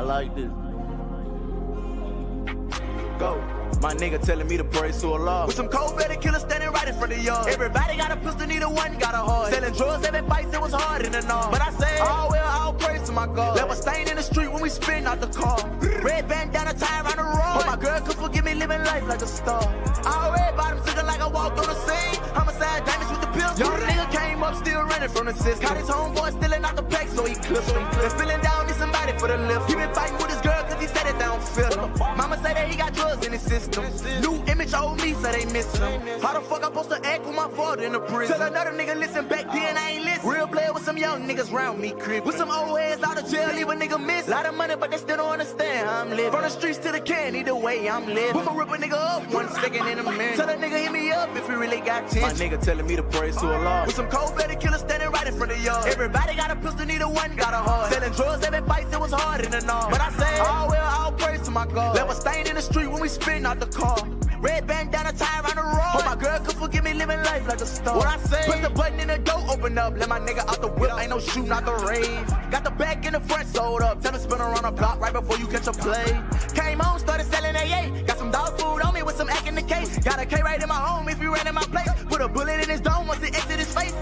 like this. Go. My nigga telling me to praise to Allah. With some cold-blooded killers standing right in front of y'all. Everybody got a pistol, neither one got a heart. Selling drugs, every fight, it was hard in the north. But I say, all well, all praise to my God. Left a stain in the street when we spin out the car. Red bandana tie around the road. Hope my girl could forgive me living life like a star. All red bottoms looking like I walked on the scene. Homicide damage with the pills. Young nigga came up still running from the system. Got his homeboy stealing out the pack, so he clipped him. And feeling down, need somebody for the lift. He been fighting with his girl cause he said it down feeling. Mama say that he got drugs in his system. New image old me, so they miss him. How the fuck I supposed to act with my father in the prison? Tell another nigga listen back then, I ain't listen. Real player with some young niggas round me, crib. With some old heads out of jail, leave a nigga miss. Lot of money, but they still don't understand how I'm living. From the streets to the can, either way I'm living. Put my rip a nigga up 1 second in a minute. Tell a nigga hit me up if he really got 10. My nigga telling me to praise to Allah. With some cold-blooded killers standing right in front of y'all. Everybody got a pistol, neither one got a heart. Selling drugs, every fight, it was hard in the north. But I say, all well, all praise to my God. Left a stain in the street when we spin out the car. Red bandana tie around the road. Hope my girl could forgive me living life like a star. What I say? Press the button in the door, open up. Let my nigga out the whip, ain't no shooting out the rave. Got the back in the front sold up. Tell him spin around the block right before you catch a play. Came home, started selling AA. Got some dog food on me with some act in the case. Got a K right in my home if you ran in my place. Put a bullet in his dome once it exit his face.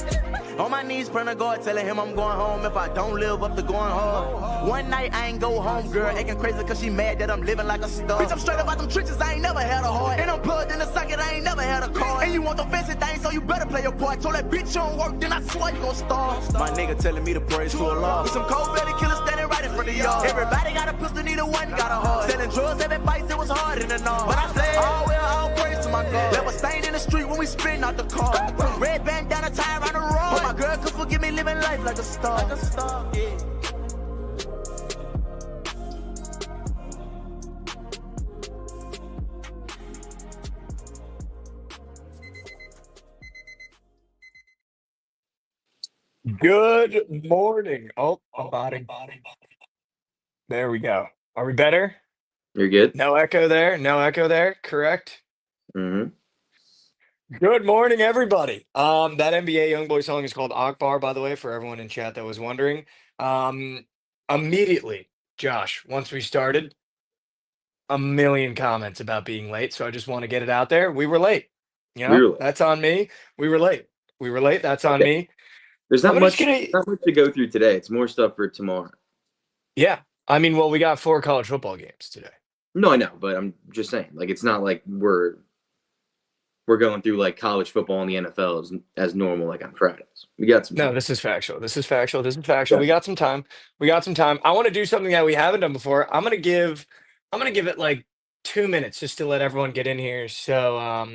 On my knees, praying to God, telling him I'm going home if I don't live up to going hard. One night I ain't go home, girl, acting crazy cause she mad that I'm living like a star. Bitch, I'm straight up out them trenches, I ain't never had a heart. And I'm plugged in the socket, I ain't never had a car. And you want the fancy thing, so you better play your part. Told that bitch you don't work, then I swear you gon' starve. My nigga telling me to praise to Allah. With some cold-blooded killers standing right in front of y'all. Everybody got a pistol, neither one got a heart. Selling drugs, every fight, it was hard in the north. But I say, all well, all praise to my God. Left a stain in the street when we spin out the car. Red bandana tie around the road. Hope my girl could forgive me living life like a star. Like a star, yeah. Good morning. Oh, I'm body. There we go. Are we better? You're good? No echo there. No echo there. Correct. Mm-hmm. Good morning, everybody. That NBA YoungBoy song is called Akbar, by the way, for everyone in chat that was wondering. Immediately, Josh, once we started, a million comments about being late. So I just want to get it out there. We were late. You know, that's on me. We were late. That's on me. There's not much to go through today. It's more stuff for tomorrow. Yeah. I mean, well, we got 4 college football games today. No, I know, but I'm just saying, like, it's not like we're going through like college football and the NFL as normal, like on Fridays. We got some. No, this is factual. Yeah. We got some time. I want to do something that we haven't done before. I'm gonna give it like 2 minutes just to let everyone get in here. So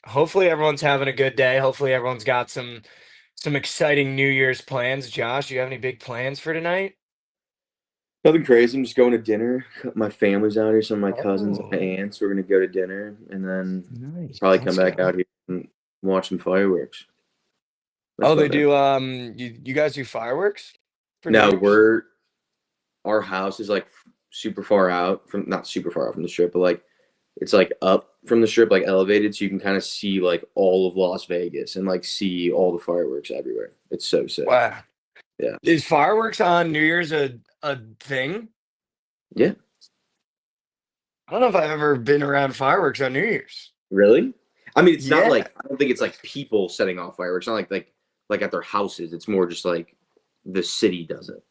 hopefully everyone's having a good day. Hopefully everyone's got some exciting New Year's plans. Josh, do you have any big plans for tonight? Nothing crazy. I'm just going to dinner. My family's out here. Some of my cousins and my aunts. We're gonna go to dinner and then probably come back out here and watch some fireworks. They do. You guys do fireworks? No, our house is like super far out not super far out from the strip, but like it's like up from the strip, like elevated, so you can kind of see like all of Las Vegas and like see all the fireworks everywhere. It's so sick. Wow. Yeah. Is fireworks on New Year's a thing? Yeah. I don't know if I've ever been around fireworks on New Year's. Really? I mean, it's not like, I don't think it's like people setting off fireworks. It's not like at their houses. It's more just like the city does it.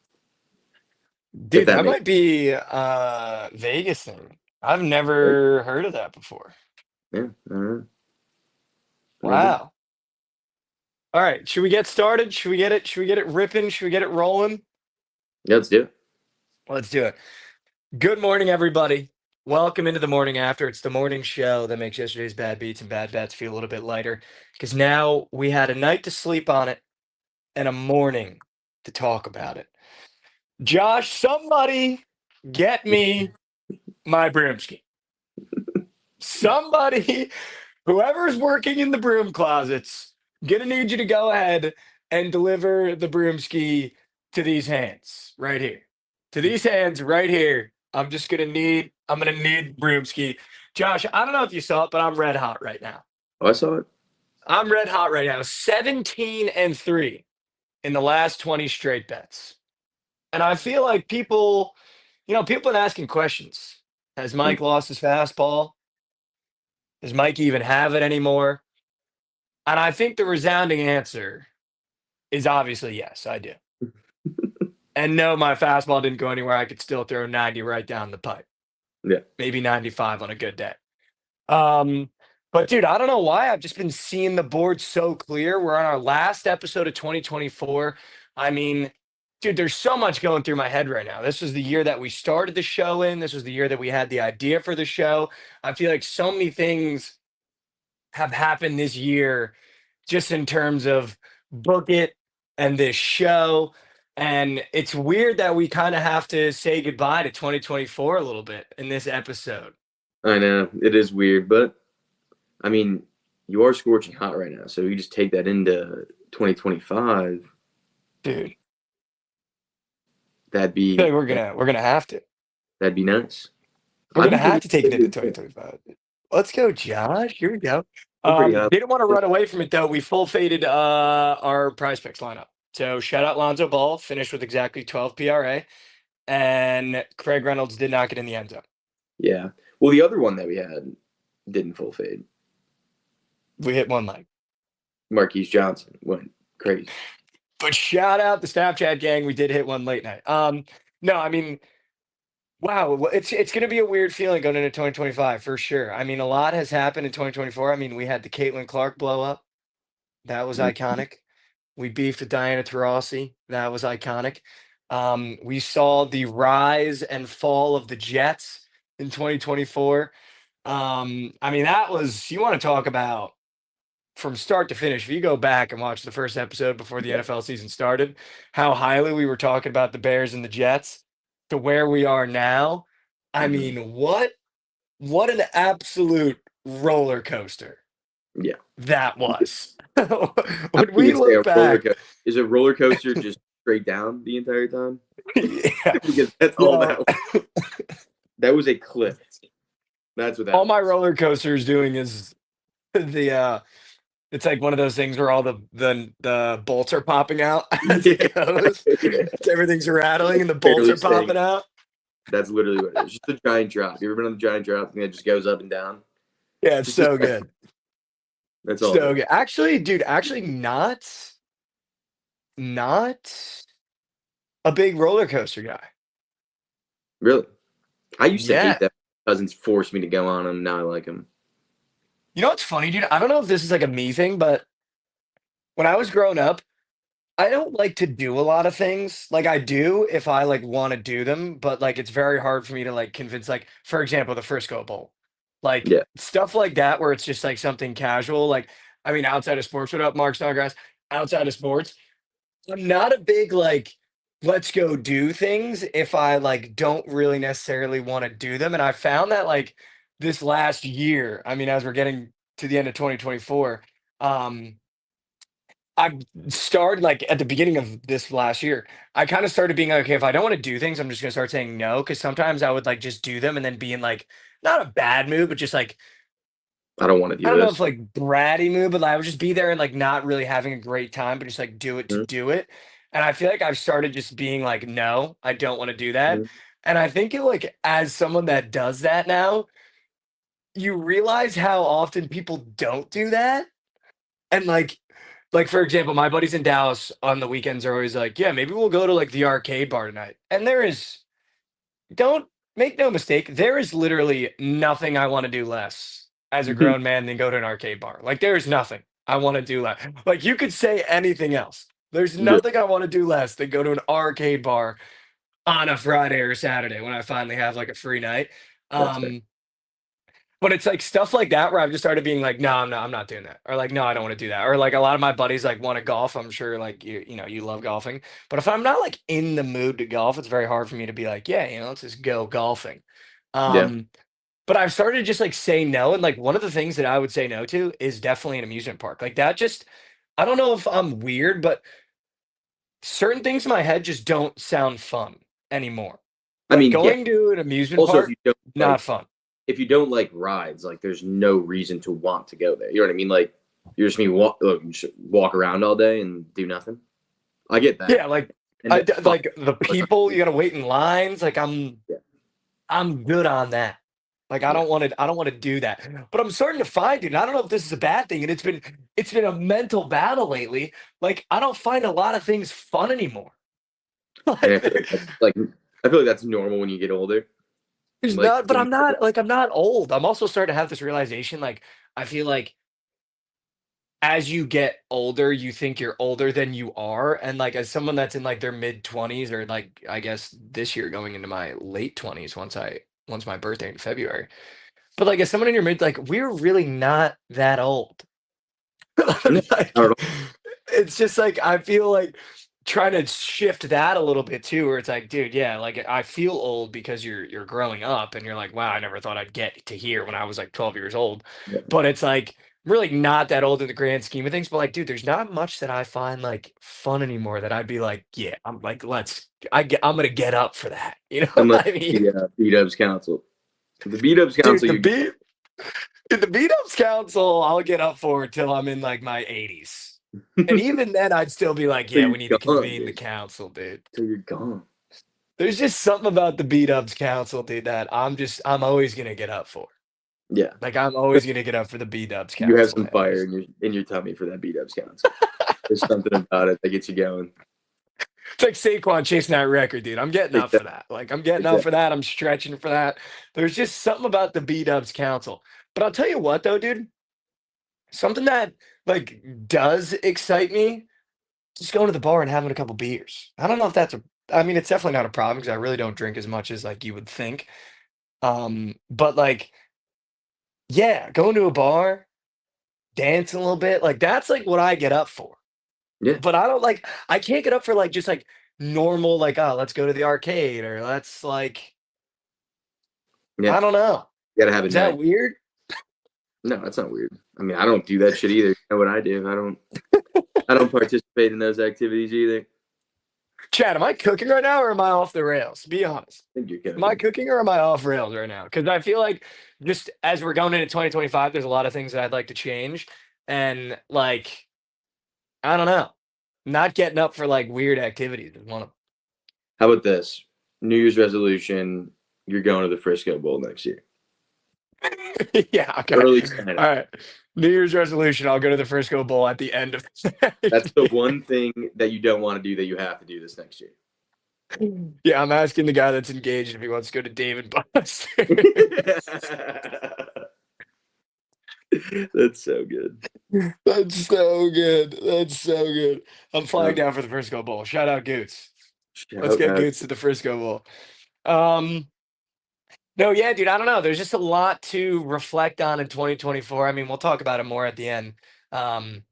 Dude, that might be a Vegas thing. I've never heard of that before. Yeah. Wow. All right. Should we get started? Should we get it ripping? Should we get it rolling? Yeah, let's do it. Let's do it. Good morning, everybody. Welcome into the morning after. It's the morning show that makes yesterday's bad beats and bad bats feel a little bit lighter, because now we had a night to sleep on it and a morning to talk about it. Josh, somebody get me my broomski. Somebody, whoever's working in the broom closets, gonna need you to go ahead and deliver the broomski to these hands right here. To these hands right here. I'm gonna need broomski. Josh, I don't know if you saw it, but I'm red hot right now. Oh, I saw it. I'm red hot right now. 17-3 in the last 20 straight bets. And I feel like people People been asking questions. Has Mike lost his fastball? Does Mike even have it anymore? And I think the resounding answer is obviously yes, I do. And no, my fastball didn't go anywhere. I could still throw 90 right down the pipe. Yeah. Maybe 95 on a good day. But dude, I don't know why. I've just been seeing the board so clear. We're on our last episode of 2024. I mean, dude, there's so much going through my head right now. This was the year that we started the show in. This was the year that we had the idea for the show. I feel like so many things have happened this year just in terms of Book It and this show. And it's weird that we kind of have to say goodbye to 2024 a little bit in this episode. I know. It is weird, but I mean, you are scorching hot right now, so you just take that into 2025. Dude. That'd be We're gonna have to. That'd be nice. We're gonna have to take it into 2025. Let's go, Josh. Here we go. Didn't want to run away from it though. We full faded our prize picks lineup. So shout out Lonzo Ball, finished with exactly 12 PRA, and Craig Reynolds did not get in the end zone. Yeah. Well, the other one that we had didn't full fade. We hit one leg. Marquise Johnson went crazy. But shout out the Snapchat gang. We did hit one late night. No, I mean, wow, it's going to be a weird feeling going into 2025 for sure. I mean, a lot has happened in 2024. I mean, we had the Caitlin Clark blow up. That was iconic. We beefed with Diana Taurasi. That was iconic. We saw the rise and fall of the Jets in 2024. I mean, that was, you want to talk about from start to finish. If you go back and watch the first episode before the NFL season started, how highly we were talking about the Bears and the Jets to where we are now. I mean, what an absolute roller coaster. Yeah. That was. When we look back, is a roller coaster just straight down the entire time? Yeah. Because that's all that was. That was a cliff. That's what that all was. My roller coaster is doing is the it's like one of those things where all the bolts are popping out as it goes. Everything's rattling and the bolts are popping out. That's literally what it is. Just a giant drop. You ever been on the giant drop thing that just goes up and down? Yeah, it's so good. That's all. So good. Actually, dude, not a big roller coaster guy. Really? I used to hate that. Cousins forced me to go on them. Now I like them. You know what's funny, dude? I don't know if this is like a me thing, but when I was growing up, I don't like to do a lot of things. Like I do if I like want to do them, but like it's very hard for me to like convince, like, for example, the Frisco Bowl. Like stuff like that where it's just like something casual. Like, I mean, outside of sports, what up, Mark Snodgrass? Outside of sports, I'm not a big like, let's go do things if I like don't really necessarily want to do them. And I found that like this last year, I mean, as we're getting to the end of 2024, I started like at the beginning of this last year, I kind of started being like, okay, if I don't want to do things, I'm just gonna start saying no. Cause sometimes I would like just do them and then be in like not a bad mood, but just like I don't want to do this. I don't know if like bratty mood, but like, I would just be there and like not really having a great time, but just like do it to do it. And I feel like I've started just being like, no, I don't want to do that. And I think it like as someone that does that now, you realize how often people don't do that. And like for example, my buddies in Dallas on the weekends are always like, yeah, maybe we'll go to like the arcade bar tonight. And don't make no mistake, there is literally nothing I want to do less as a grown man than go to an arcade bar. Like there is nothing I want to do less. Like you could say anything else. There's nothing I want to do less than go to an arcade bar on a Friday or Saturday when I finally have like a free night. But it's like stuff like that where I've just started being like, no, I'm not doing that. Or like, no, I don't want to do that. Or like a lot of my buddies like want to golf. I'm sure like you love golfing. But if I'm not like in the mood to golf, it's very hard for me to be like, yeah, let's just go golfing. But I've started to just like say no. And like one of the things that I would say no to is definitely an amusement park. Like that just, I don't know if I'm weird, but certain things in my head just don't sound fun anymore. I mean, going to an amusement park, not fun. If you don't like rides, like there's no reason to want to go there. You know what I mean? Like you're just gonna walk around all day and do nothing. I get that. Yeah, like And that like the people you gotta wait in lines. Like Yeah. I'm good on that. Like Yeah. I don't want to do that. But I'm starting to find it. And I don't know if this is a bad thing. And it's been a mental battle lately. Like I don't find a lot of things fun anymore. And I Like feel like I feel like that's normal when you get older. there's Like not, but I'm not old. I'm also starting to have this realization. Like I feel like as you get older, you think you're older than you are. And like as someone that's in like their mid 20s or like I guess this year going into my late 20s once my birthday in February. But like as someone in your mid like we're really not that old. no, Like, not at all. it's just like I feel like trying to shift that a little bit too, where it's like, dude, yeah, like I feel old because you're growing up and you're like, wow, I never thought I'd get to here when I was like 12 years old. Yeah. But it's like I'm really not that old in the grand scheme of things. But like, dude, there's not much that I find like fun anymore that I'd be like, yeah, I'm like, I'm gonna get up for that. You know Unless what I mean? the B-Dubs Council. The B-Dubs Dude, Council, you the beat ups council, I'll get up for it till I'm in like my 80s. And even then, I'd still be like, till yeah, you're we need to gone, convene the dude. council, dude. Till you're gone. There's just something about the beat ups council, dude, that I'm always gonna get up for. Yeah. Like I'm always gonna get up for the beat ups You have council, some man. fire in your tummy for that B-Dubs Council. There's something about it that gets you going. It's like Saquon chasing that record, dude. I'm getting up for that. Like I'm getting up for that. I'm stretching for that. There's just something about the beat ups council. But I'll tell you what, though, dude, something that like does excite me just going to the bar and having a couple beers. I don't know if that's a I mean, it's definitely not a problem because I really don't drink as much as like you would think. But like, yeah, going to a bar, dancing a little bit, like that's like what I get up for. Yeah. But I can't get up for like just like normal, like, oh, let's go to the arcade or let's like Yeah. I don't know. You gotta have a Is that night. weird? No, that's not weird. I mean, I don't do that shit either. You know what I do? I don't participate in those activities either. Chad, am I cooking right now or am I off the rails? Be honest. I think you're Am I good. cooking or am I off rails right now? Because I feel like just as we're going into 2025, there's a lot of things that I'd like to change. And like, I don't know, not getting up for like weird activities is one of How about this? New Year's resolution, you're going to the Frisco Bowl next year. them. Yeah, okay. Early sign All up. right. New Year's resolution, I'll go to the Frisco Bowl at the end of That's the one thing that you don't want to do that you have to do this next year. Yeah, I'm asking the guy that's engaged if he wants to go to Dave and Buster's. That's so good. That's so good. That's so good. I'm flying Um, down for the Frisco Bowl. Shout out Goots. Let's shout get out. Goots to the Frisco Bowl. No, yeah, dude, I don't know. There's just a lot to reflect on in 2024. I mean, we'll talk about it more at the end. Um,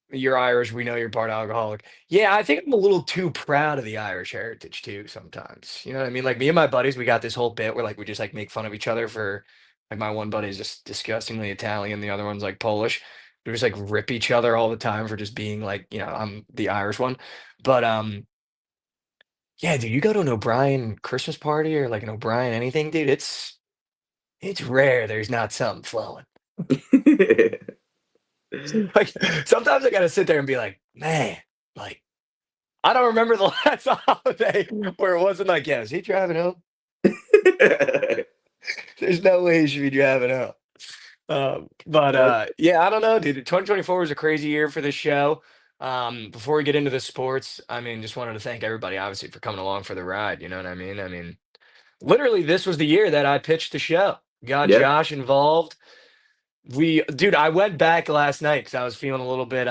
you're Irish. We know you're part alcoholic. Yeah, I think I'm a little too proud of the Irish heritage too sometimes. You know what I mean? Like me and my buddies, we got this whole bit where like we just like make fun of each other for like my one buddy is just disgustingly Italian, the other one's like Polish. We just like rip each other all the time for just being like, I'm the Irish one. But yeah, dude, you go to an O'Brien Christmas party or like an O'Brien anything, dude, it's rare there's not something flowing. Like sometimes I gotta sit there and be like, man, like I don't remember the last holiday where it wasn't like, yeah, is he driving home? There's no way he should be driving home. Yeah, I don't know, dude. 2024 was a crazy year for this show. Before we get into the sports, I mean, just wanted to thank everybody obviously for coming along for the ride. You know what I mean? I mean, literally, this was the year that I pitched the show. Got Yeah. Josh involved. Dude, I went back last night because I was feeling a little bit,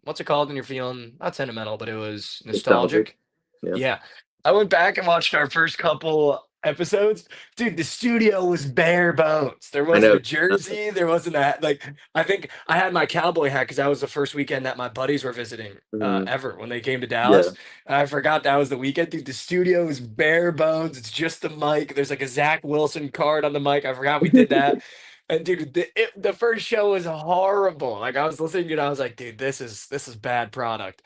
what's it called when you're feeling not sentimental, but it was Nostalgic. nostalgic. Yeah. Yeah. I went back and watched our first couple episodes. Dude, the studio was bare bones. There I wasn't know. a jersey. There wasn't a like. I think I had my cowboy hat because that was the first weekend that my buddies were visiting Mhm. ever when they came to Yeah. Dallas. And I forgot that was the weekend. Dude, the studio is bare bones. It's just the mic. There's like a Zach Wilson card on the mic. I forgot we did that. And dude, the first show was horrible. Like I was listening to it, I was like, dude, this is bad product.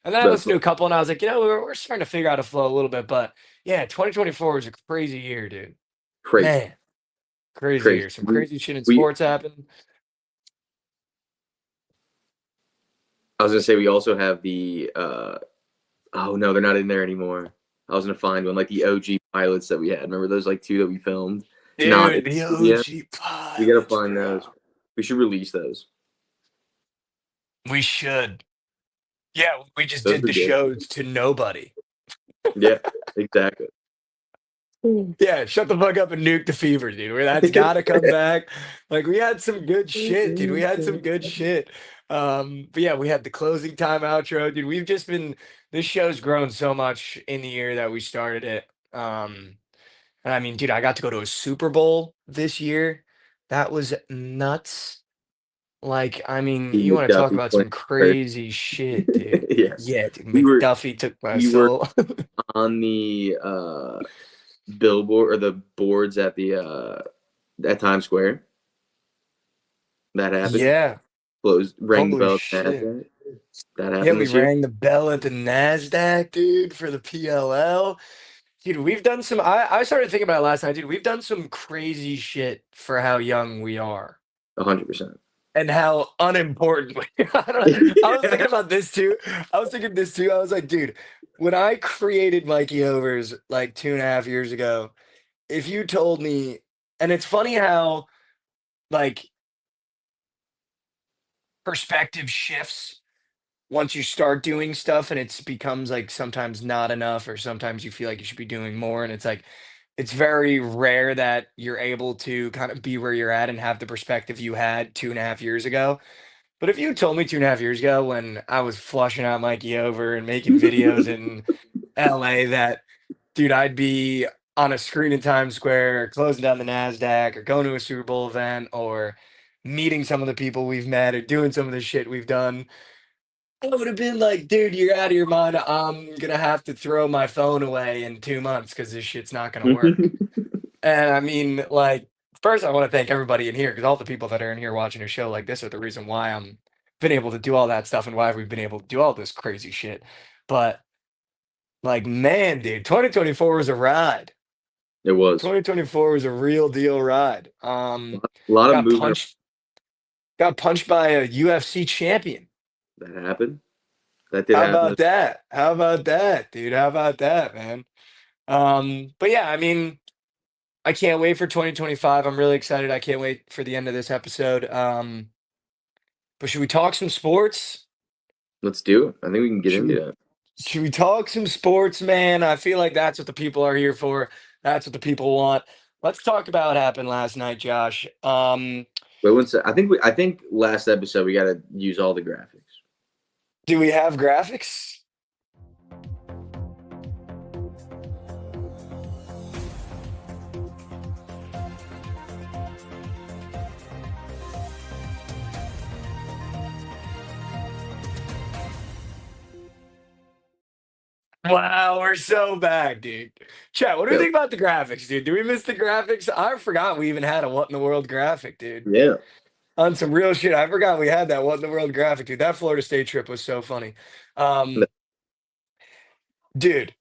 And then I That's listened to a couple, and I was like, we're starting to figure out a flow a little bit. But yeah, 2024 was a crazy year, dude. crazy. Man, crazy Crazy. year. Some crazy shit in We sports happened. I was gonna say we also have the Oh no, they're not in there anymore. I was gonna find one like the OG pilots that we had. Remember those like 2 that we filmed? Not Dude, the yeah. OG We gotta pilots, find bro. those. We should release those. We should. Yeah, we just Those did were the good. shows to nobody. Yeah, exactly. Yeah, shut the fuck up and nuke the fever, dude. That's gotta come back. Like we had some good shit, dude. We had some good shit. But yeah, we had the closing time outro, dude. We've just been this show's grown so much in the year that we started it. And I mean, dude, I got to go to a Super Bowl this year. That was nuts. Like, I mean, Steve you want to talk McDuffie about playing some first. crazy shit, dude. Yeah. Yeah, dude, We were McDuffie took my we were soul. on the billboard or the boards at Times Square. That happened. Yeah, Closed, rang the holy bell at shit. NASDAQ. That Yeah, happened we this year. rang the bell at the NASDAQ, dude, for the PLL. Dude, we've done some. I started thinking about it last night, dude. We've done some crazy shit for how young we are 100%. and how unimportant we are. I was thinking about this too. I was thinking this too. I was like, dude, when I created Mikey Overs like 2.5 years ago, if you told me, and it's funny how like perspective shifts once you start doing stuff and it becomes like sometimes not enough or sometimes you feel like you should be doing more and it's like it's very rare that you're able to kind of be where you're at and have the perspective you had 2.5 years ago. But if you told me 2.5 years ago when I was flushing out Mikey Over and making videos in LA that dude I'd be on a screen in Times Square or closing down the NASDAQ or going to a Super Bowl event or meeting some of the people we've met or doing some of the shit we've done, I would have been like, dude, you're out of your mind. I'm gonna have to throw my phone away in 2 months because this shit's not gonna work. And I mean, like, first I want to thank everybody in here because all the people that are in here watching a show like this are the reason why I'm been able to do all that stuff and why we've been able to do all this crazy shit. But like, man, dude, 2024 was a ride. It was 2024 was a real deal ride. a lot of Got moving punched, got punched by a UFC champion. that happened. That did How happen. about that? How about that, dude? How about that, man? But yeah, I mean, I can't wait for 2025. I'm really excited. I can't wait for the end of this episode. But should we talk some sports? Let's do it. I think we can get Should into we that. should we talk some sports, man? I feel like that's what the people are here for. That's what the people want. Let's talk about what happened last night, Josh. Wait one sec. I think last episode we got to use all the graphics. Do we have graphics? Wow, we're so back, dude. Chat, what do we Yep. think about the graphics, dude? Do we miss the graphics? I forgot we even had a what in the world graphic, dude. Yeah. On some real shit, I forgot we had that what in the world graphic, dude. That Florida State trip was so funny. Dude,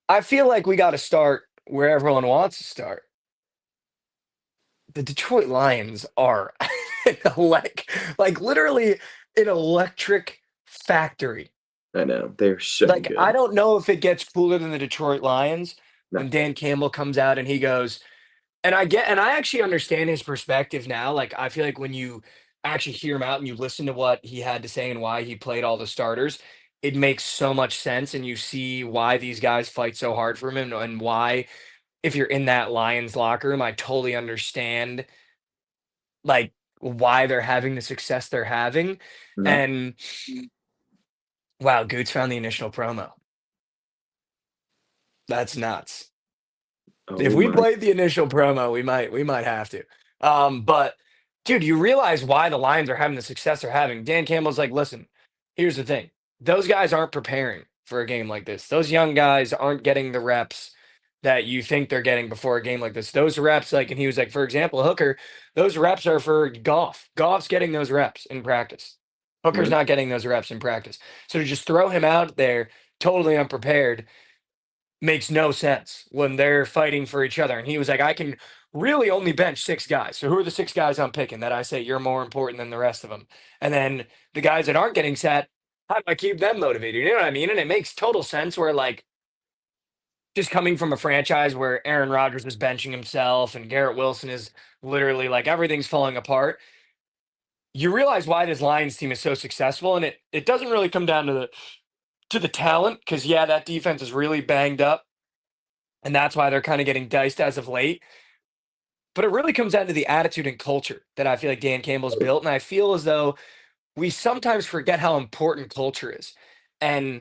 I feel like we got to start where everyone wants to start. The Detroit Lions are like literally an electric factory. I know. They're so Like, good. I don't know if it gets cooler than the Detroit Lions No. when Dan Campbell comes out and he goes, and I actually understand his perspective now. Like, I feel like when you actually hear him out and you listen to what he had to say and why he played all the starters, it makes so much sense. And you see why these guys fight so hard for him and why, if you're in that Lions locker room, I totally understand like why they're having the success they're having. No. And wow, Goots found the initial promo. That's nuts. If Oh we my. played the initial promo, we might have to. But dude, you realize why the Lions are having the success they're having. Dan Campbell's like, listen, here's the thing. Those guys aren't preparing for a game like this. Those young guys aren't getting the reps that you think they're getting before a game like this. Those reps, like, and he was like, for example, Hooker, those reps are for Goff. Goff's getting those reps in practice. Hooker's Right. not getting those reps in practice. So to just throw him out there totally unprepared makes no sense when they're fighting for each other. And he was like, I can really only bench 6 guys. So who are the 6 guys I'm picking that I say you're more important than the rest of them? And then the guys that aren't getting set, How do I keep them motivated? You know what I mean? And it makes total sense where like just coming from a franchise where Aaron Rodgers is benching himself and Garrett Wilson is literally like everything's falling apart. You realize why this Lions team is so successful, and it doesn't really come down to the talent because yeah, that defense is really banged up, and that's why they're kind of getting diced as of late. But it really comes down to the attitude and culture that I feel like Dan Campbell's built, and I feel as though we sometimes forget how important culture is. And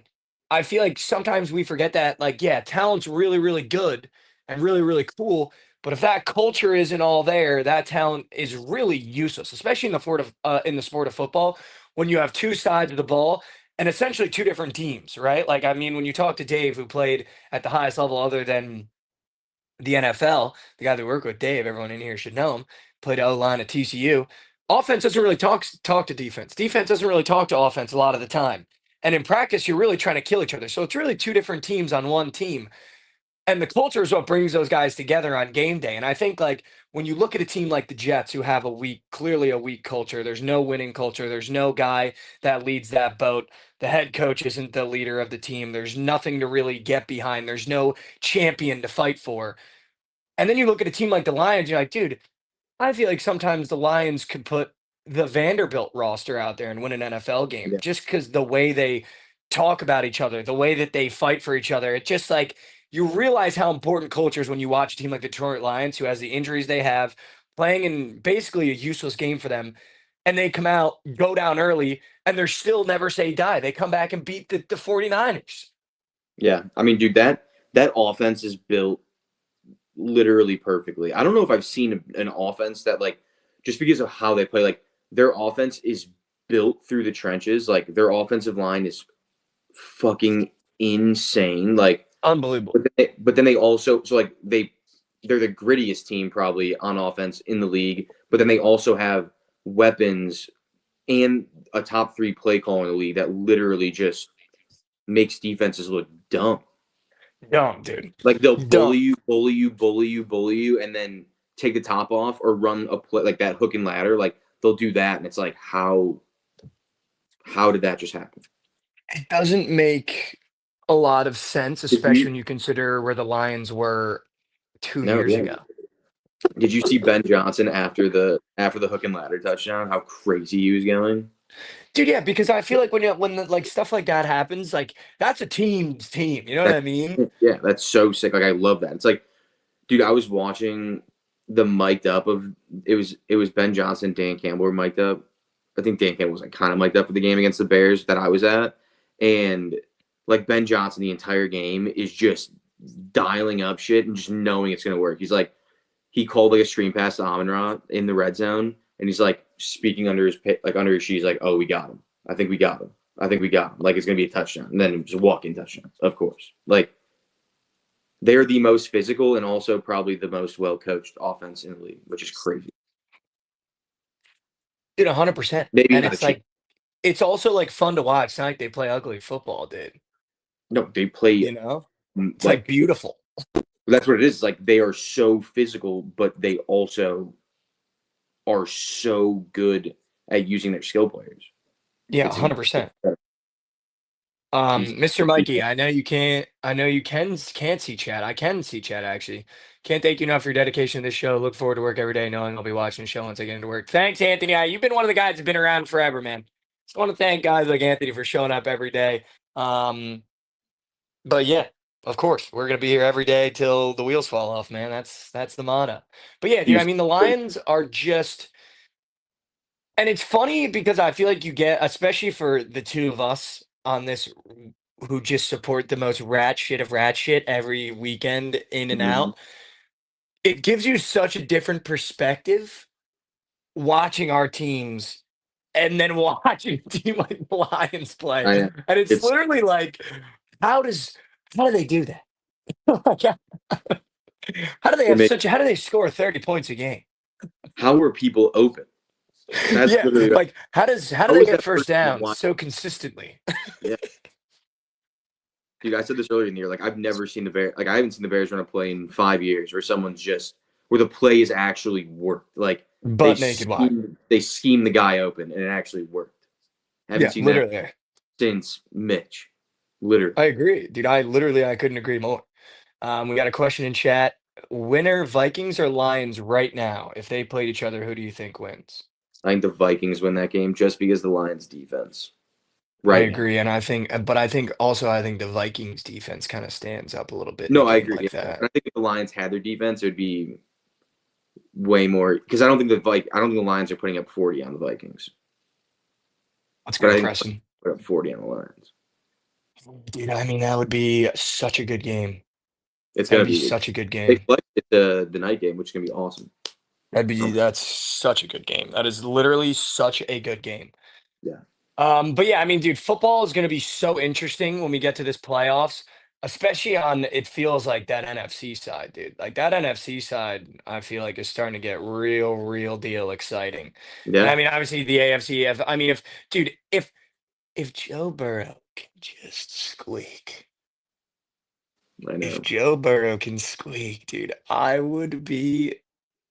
I feel like sometimes we forget that, like, yeah, talent's really, really good and really, really cool. But if that culture isn't all there, that talent is really useless, especially in the sport of football, when you have two sides of the ball and essentially two different teams, right? Like, I mean, when you talk to Dave, who played at the highest level other than the NFL, the guy that worked with Dave, everyone in here should know him, played O line at TCU. Offense doesn't really talk to defense. Defense doesn't really talk to offense a lot of the time. And in practice, you're really trying to kill each other. So it's really two different teams on one team. And the culture is what brings those guys together on game day. And I think like when you look at a team like the Jets, who have clearly a weak culture, there's no winning culture. There's no guy that leads that boat. The head coach isn't the leader of the team. There's nothing to really get behind. There's no champion to fight for. And then you look at a team like the Lions, you're like, dude, I feel like sometimes the Lions could put the Vanderbilt roster out there and win an NFL game Yeah. just because the way they talk about each other, the way that they fight for each other. It's just like you realize how important culture is when you watch a team like the Detroit Lions, who has the injuries they have, playing in basically a useless game for them. And they come out, go down early, and they're still never say die. They come back and beat the 49ers. Yeah, I mean, dude, that offense is built literally perfectly. I don't know if I've seen an offense that like just because of how they play, like their offense is built through the trenches. Like their offensive line is fucking insane. Like, Unbelievable. but then they also like they're the grittiest team probably on offense in the league. But then they also have weapons and a top 3 play call in the league that literally just makes defenses look dumb. Dumb, dude. Like they'll Dumb. bully you, and then take the top off or run a play like that hook and ladder. Like they'll do that, and it's like how did that just happen? It doesn't make a lot of sense, especially when you consider where the Lions were 2 years ago. Did you see Ben Johnson after the hook and ladder touchdown? How crazy he was going, Dude, yeah, because I feel like when stuff like that happens, like that's a team's team. You know what I mean? Yeah, that's so sick. Like I love that. It's like, dude, I was watching the mic'd up of it was Ben Johnson, Dan Campbell were mic'd up. I think Dan Campbell was like kind of mic'd up for the game against the Bears that I was at, and like Ben Johnson the entire game is just dialing up shit and just knowing it's gonna work. He's like, he called like a screen pass to Amon-Ra in the red zone, and he's like speaking under his sheet, like, "Oh, we got him. I think we got him. I think we got him. Like it's gonna be a touchdown." And then it was a walk-in touchdown, of course. Like they're the most physical and also probably the most well-coached offense in the league, which is crazy. Dude, 100%. Maybe And not it's like it's also like fun to watch. It's not like they play ugly football, dude. no, they play. You know, it's like beautiful. That's what it is. Like they are so physical, but they also are so good at using their skill players. Yeah, 100%. Mr. Mikey, I know you can't see chat. I can see chat actually. Can't thank you enough for your dedication to this show. Look forward to work every day, knowing I'll be watching the show once I get into work. Thanks, Anthony. You've been one of the guys that's been around forever, man. Just want to thank guys like Anthony for showing up every day. But yeah, of course, we're gonna be here every day till the wheels fall off, man. That's the motto. But yeah, dude, I mean the Lions are just, and it's funny because I feel like you get, especially for the two of us on this who just support the most rat shit of rat shit every weekend in and out, it gives you such a different perspective watching our teams and then watching a team like the Lions play. And it's literally like, how do they do that? How do they score 30 points a game? How are people open? That's like how do they get first down so consistently? Yeah. Dude, I said this earlier in the year. Like I've never seen the Bears. Like I haven't seen the Bears run a play in 5 years where where the play is actually worked. Like butt naked wide. They scheme the guy open and it actually worked. Haven't seen literally. that since Mitch. Literally. I agree, dude. I couldn't agree more. We got a question in chat. Winner Vikings or Lions right now? If they played each other, who do you think wins? I think the Vikings win that game just because the Lions defense. I Right now. agree, and I think the Vikings defense kind of stands up a little bit in No, a I game agree. like Yeah. that. And I think if the Lions had their defense, it would be way more because I don't think the Lions are putting up 40 on the Vikings. Let's But go I think press them. put up 40 on the Lions. Dude, I mean, that would be such a good game. It's That'd gonna be be such a good they game. flexed it to the night game, which is gonna be awesome. That's such a good game. That is literally such a good game. Yeah. But yeah, I mean, dude, football is going to be so interesting when we get to this playoffs, especially on it feels like that NFC side, dude. Like that NFC side, I feel like is starting to get real deal exciting. And I Yeah. mean, obviously the AFC. I mean, if Joe Burrow can just squeak, I know. if Joe Burrow can squeak, dude, I would be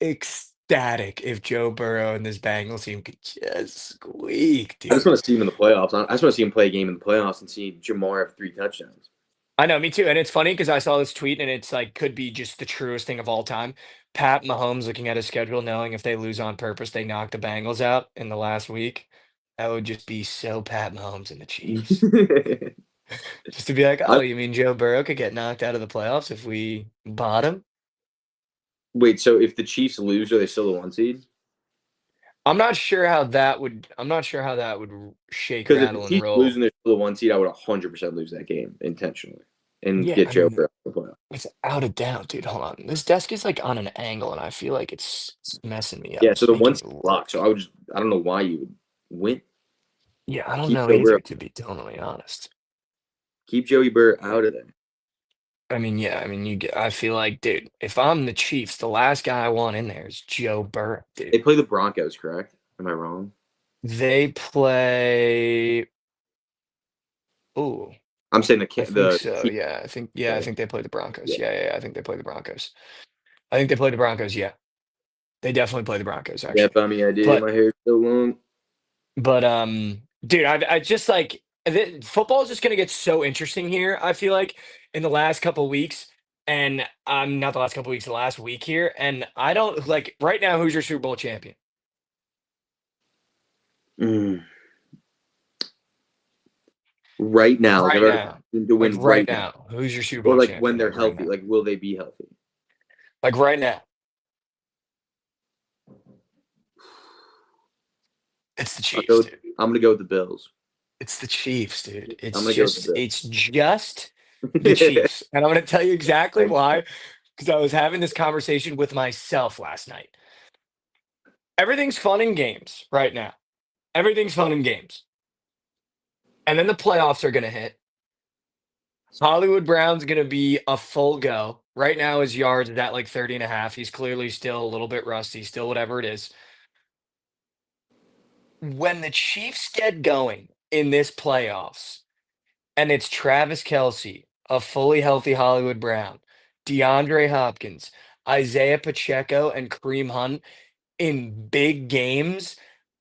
ecstatic if Joe Burrow and this Bengals team could just squeak, I just dude. want to see him in the playoffs. I just want to see him play a game in the playoffs and see Jamar have 3 touchdowns. I know, me too. And it's funny because I saw this tweet and it's like could be just the truest thing of all time. Pat Mahomes looking at his schedule, knowing if they lose on purpose, they knock the Bengals out in the last week. That would just be so Pat Mahomes and the Chiefs. Just to be like, oh, you mean Joe Burrow could get knocked out of the playoffs if we bottom? Wait, so if the Chiefs lose, are they still the 1 seed? I'm not sure how that would shake, Because if the rattle, and Chiefs roll. lose and they're still the 1 seed, I would 100% lose that game intentionally and Yeah, get I Joe mean, Burrow in the playoffs. it's out of doubt, dude. Hold on. This desk is like on an angle, and I feel like it's messing me up. Yeah, It's so the making 1 me seed look. block. So I don't know why you would win. Yeah, I don't Keep know Joe either, Burrow. to be totally honest. Keep Joey Burrow out of there. I mean, yeah, I mean, I feel like, dude, if I'm the Chiefs, the last guy I want in there is Joe Burrow, They dude. play the Broncos, correct? Am I wrong? They play. Ooh, I'm saying I think the so. Chiefs. Yeah, I think. Yeah, I Right? think they play the Broncos. Yeah. Yeah, I think they play the Broncos. I think they play the Broncos. Yeah, they definitely play the Broncos, Yeah, actually. I mean, I did. But My hair is so long. But dude, I just like football is just gonna get so interesting here. I feel like in the last couple weeks, and not the last couple weeks, the last week here, and I don't like right now. Who's your Super Bowl champion? Mm. Right now, like Right I've already now, to like win right right now, now, who's your Super or Bowl like when champion? they're Like right healthy. now, Like, will they be healthy? like right now. It's the Chiefs, dude. I'm gonna go with the Bills. It's the Chiefs, dude. I'm gonna go with the Bills. It's just the Chiefs, and I'm gonna tell you exactly why. Because I was having this conversation with myself last night. Everything's fun and games right now. Everything's fun and games. And then the playoffs are going to hit. Hollywood Brown's going to be a full go. Right now, his yards is at like 30 and a half. He's clearly still a little bit rusty, still whatever it is. When the Chiefs get going in this playoffs, and it's Travis Kelce, a fully healthy Hollywood Brown, DeAndre Hopkins, Isaiah Pacheco, and Kareem Hunt in big games,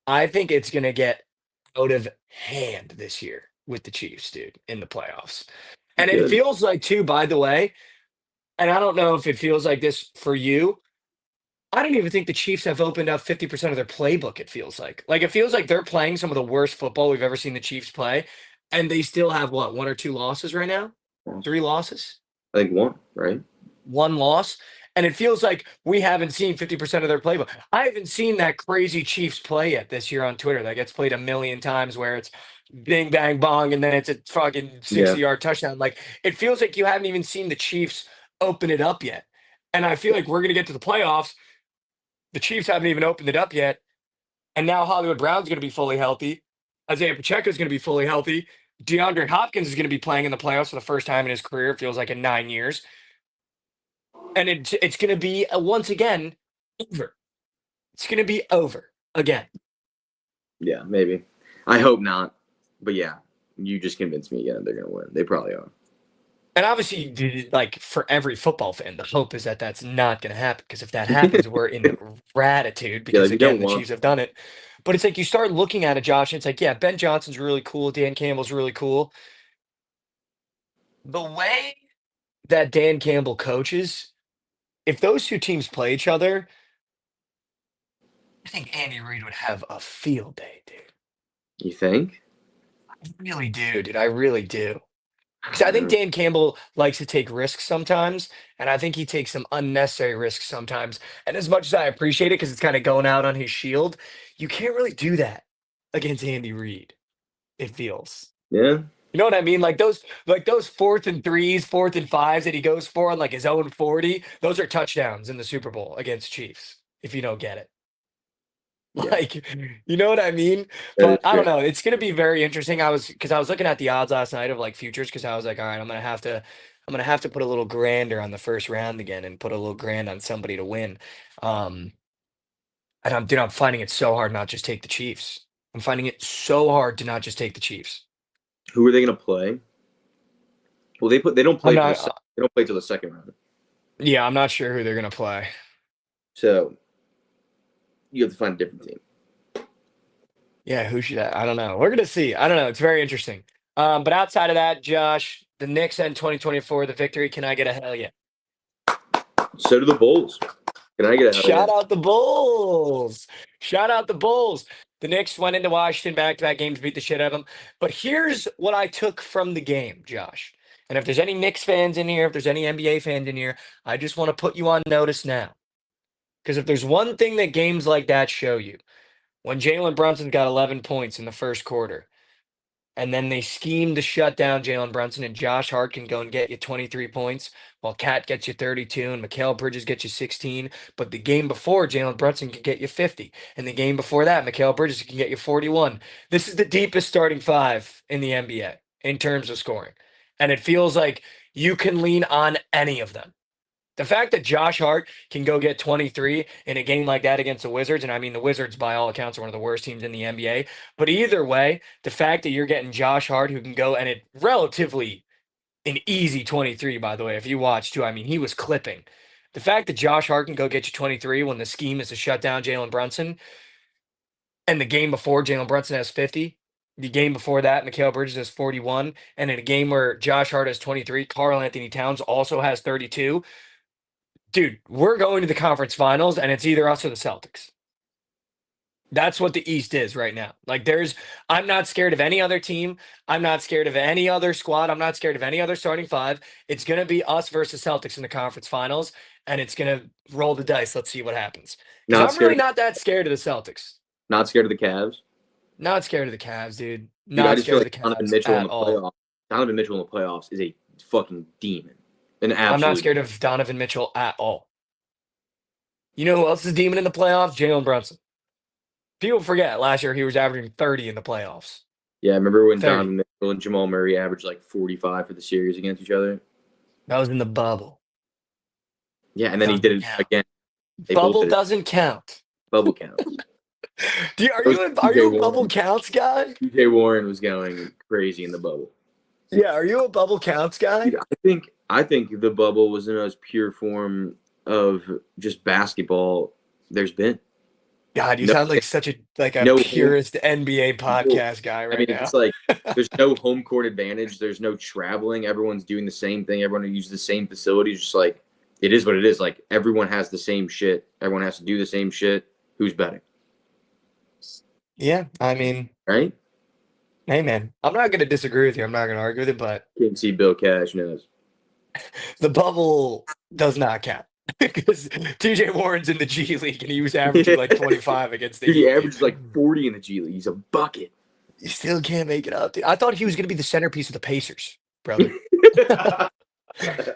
I think it's going to get out of hand this year with the Chiefs, dude, in the playoffs. And it Good. feels like, too, by the way, and I don't know if it feels like this for you. I don't even think the Chiefs have opened up 50% of their playbook, it feels like. Like, it feels like they're playing some of the worst football we've ever seen the Chiefs play. And they still have, what, 1 or 2 losses right now? 3 losses? I think 1, right? 1 loss. And it feels like we haven't seen 50% of their playbook. I haven't seen that crazy Chiefs play yet this year on Twitter that gets played a million times where it's bing, bang, bong, and then it's a fucking 60-yard touchdown. Like, it feels like you haven't even seen the Chiefs open it up yet. And I feel like we're going to get to the playoffs. The Chiefs haven't even opened it up yet. And now Hollywood Brown's going to be fully healthy. Isaiah Pacheco is going to be fully healthy. DeAndre Hopkins is going to be playing in the playoffs for the first time in his career. It feels like in 9 years. And it's going to be, once again, over. It's going to be over again. Yeah, maybe. I hope not. But yeah, you just convinced me again they're going to win. They probably are. And obviously, dude, like for every football fan, the hope is that that's not going to happen. Because if that happens, we're in gratitude because, you don't again, the want- Chiefs have done it. But it's like you start looking at it, Josh, and it's like, yeah, Ben Johnson's really cool. Dan Campbell's really cool. The way that Dan Campbell coaches, if those two teams play each other, I think Andy Reid would have a field day, dude. You think? I really do, dude. I really do. 'Cause I think Dan Campbell likes to take risks sometimes, and I think he takes some unnecessary risks sometimes. And as much as I appreciate it, because it's kind of going out on his shield, you can't really do that against Andy Reid. It feels. Yeah. You know what I mean? Like those 4th and 3s, 4th and 5s that he goes for on like his own 40, those are touchdowns in the Super Bowl against Chiefs, if you don't get it. Yeah. Like, you know what I mean? That But is I don't fair. know. It's gonna be very interesting. Because I was looking at the odds last night of like futures because I was like, all right, I'm gonna have to put a little grander on the first round again and put a little grand on somebody to win. Um, and I'm finding it so hard not just take the Chiefs. I'm finding it so hard to not just take the Chiefs. Who are they gonna play? Well, they don't I'm play for the not. they don't play till the second round. Yeah, I'm not sure who they're gonna play. So you have to find a different team. Yeah, who should I don't know. We're gonna see. I don't know. It's very interesting. But outside of that, Josh, the Knicks end 2024 the victory. Can I get a hell yeah? So do the Bulls. Can I get a hell Shout yeah? out the Bulls. Shout out the Bulls. The Knicks went into Washington back-to-back games, beat the shit out of them. But here's what I took from the game, Josh. And if there's any Knicks fans in here, if there's any NBA fans in here, I just want to put you on notice now. Because if there's one thing that games like that show you, when Jalen Brunson got 11 points in the first quarter, and then they schemed to shut down Jalen Brunson, and Josh Hart can go and get you 23 points, while Cat gets you 32, and Mikal Bridges gets you 16. But the game before, Jalen Brunson can get you 50. And the game before that, Mikal Bridges can get you 41. This is the deepest starting five in the NBA in terms of scoring. And it feels like you can lean on any of them. The fact that Josh Hart can go get 23 in a game like that against the Wizards, and I mean, the Wizards, by all accounts, are one of the worst teams in the NBA. But either way, the fact that you're getting Josh Hart, who can go and it relatively an easy 23, by the way, if you watch too, I mean, he was clipping. The fact that Josh Hart can go get you 23 when the scheme is to shut down Jalen Brunson, and the game before Jalen Brunson has 50, the game before that, Mikal Bridges has 41, and in a game where Josh Hart has 23, Karl Anthony Towns also has 32. Dude, we're going to the conference finals, and it's either us or the Celtics. That's what the East is right now. Like, I'm not scared of any other team. I'm not scared of any other squad. I'm not scared of any other starting five. It's going to be us versus Celtics in the conference finals, and it's going to roll the dice. Let's see what happens. Because Not I'm really scared. not that scared of the Celtics. Not scared of the Cavs. Not scared of the Cavs, dude. Dude, I Not just feel scared of like the Donovan Cavs Mitchell in at the all. playoffs. Donovan Mitchell in the playoffs is a fucking demon. An absolute. I'm not scared of Donovan Mitchell at all. You know who else is a demon in the playoffs? Jalen Brunson. People forget last year he was averaging 30 in the playoffs. Yeah, I remember when 30. Donovan Mitchell and Jamal Murray averaged like 45 for the series against each other. That was in the bubble. Yeah, and then he did it Doesn't count. again. They both Bubble did it. doesn't count. Bubble counts. Are you a bubble counts guy? TJ Warren was going crazy in the bubble. Yeah, are you a bubble counts guy? Dude, I think the bubble was the most pure form of just basketball there's been. God, you No- sound like such a no- purist NBA podcast guy right I mean, now. it's like there's no home court advantage. There's no traveling. Everyone's doing the same thing. Everyone uses the same facilities. Just like it is what it is. Like everyone has the same shit. Everyone has to do the same shit. Who's betting? Yeah, I mean, Right? hey man, I'm not going to disagree with you. I'm not going to argue with it, but Can't see Bill Cash knows. the bubble does not count because TJ Warren's in the G League and he was averaging like 25 against the Dude, he Heat. averages like 40 in the G League. He's a bucket. You still can't make it up, dude. I thought he was going to be the centerpiece of the Pacers, brother. I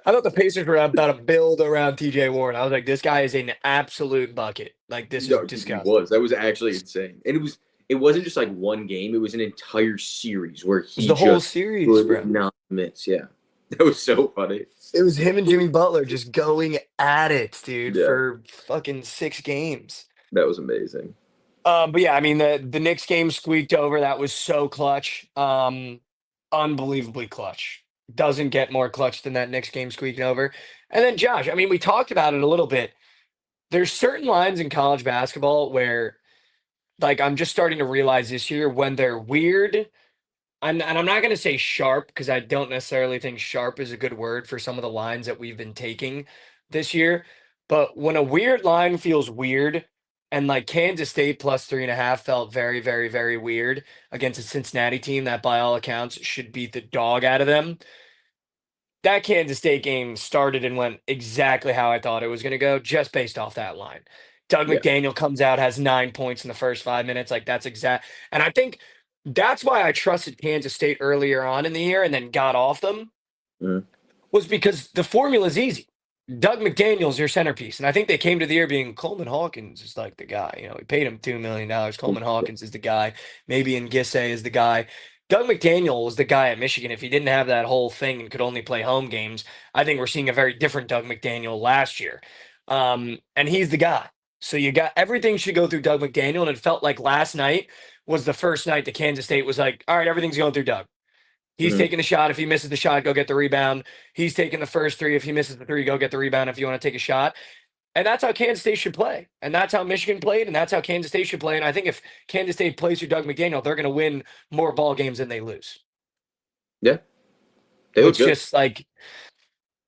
thought the Pacers were about to build around TJ Warren. I was like, this guy is an absolute bucket. Like, this No, is dude, disgusting. That was actually insane. And it wasn't just like one game. It was an entire series where It he was the whole just series, would bro. not miss. Yeah. That was so funny. It was him and Jimmy Butler just going at it, dude, Yeah. for fucking 6 games. That was amazing. But yeah, I mean, the Knicks game squeaked over. That was so clutch. Unbelievably clutch. Doesn't get more clutch than that Knicks game squeaking over. And then Josh, I mean, we talked about it a little bit. There's certain lines in college basketball where like I'm just starting to realize this year when they're weird. And I'm not going to say sharp because I don't necessarily think sharp is a good word for some of the lines that we've been taking this year. But when a weird line feels weird, and like Kansas State plus 3.5 felt very, very, very weird against a Cincinnati team that, by all accounts, should beat the dog out of them. That Kansas State game started and went exactly how I thought it was going to go, just based off that line. Doug Yeah. McDaniel comes out, has 9 points in the first 5 minutes. Like that's exact. And I think that's why I trusted Kansas State earlier on in the year and then got off them Mhm. was because the formula is easy. Doug McDaniel's your centerpiece. And I think they came to the year being Coleman Hawkins is like the guy. You know, we paid him $2 million. Coleman Hawkins is the guy. Maybe Ngisse is the guy. Doug McDaniel was the guy at Michigan. If he didn't have that whole thing and could only play home games, I think we're seeing a very different Doug McDaniel last year. And he's the guy. So you got everything should go through Doug McDaniel. And it felt like last night was the first night that Kansas State was like, all right, everything's going through Doug. He's Mhm. taking the shot. If he misses the shot, go get the rebound. He's taking the first three. If he misses the three, go get the rebound if you want to take a shot. And that's how Kansas State should play. And that's how Michigan played. And that's how Kansas State should play. And I think if Kansas State plays through Doug McDaniel, they're going to win more ball games than they lose. Yeah. They look It's good. just like,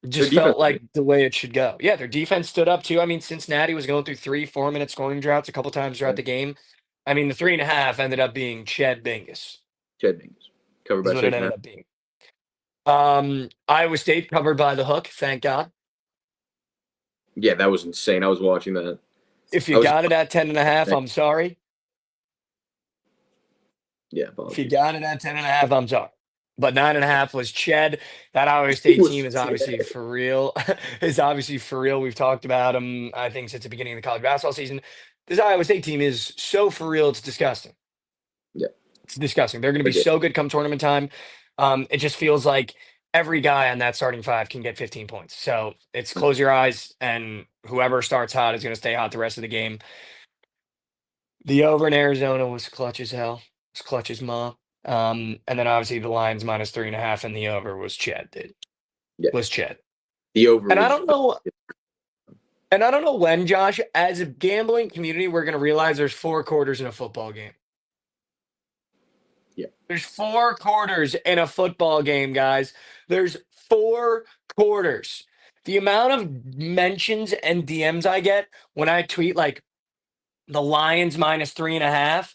just Their felt defense- like the way it should go. Yeah, their defense stood up too. I mean, Cincinnati was going through 3-4 minute scoring droughts a couple times throughout the game. I mean, the 3.5 ended up being Ched Bingus. Chad Bingles. Covered by Is what it 6.5. ended up being. Iowa State covered by the hook, thank God. Yeah, that was insane. I was watching that. If you got it at 10.5, I'm sorry. Yeah, If you apologies. got it at 10.5, I'm sorry. But 9.5 was Ched. That Iowa State was team is Ched. obviously for real. Is obviously for real. We've talked about them, I think, since the beginning of the college basketball season. This Iowa State team is so for real, it's disgusting. Yeah. It's disgusting. They're going to be Okay. so good come tournament time. It just feels like every guy on that starting five can get 15 points. So it's close your eyes, and whoever starts hot is going to stay hot the rest of the game. The over in Arizona was clutch as hell. It's clutch as ma. And then obviously the Lions minus 3.5 and the over was Ched, dude. Yeah. Was Ched. The over And was, I don't know when, Josh, as a gambling community, we're gonna realize there's 4 quarters in a football game. Yeah. There's 4 quarters in a football game, guys. There's 4 quarters. The amount of mentions and DMs I get when I tweet like the Lions minus 3.5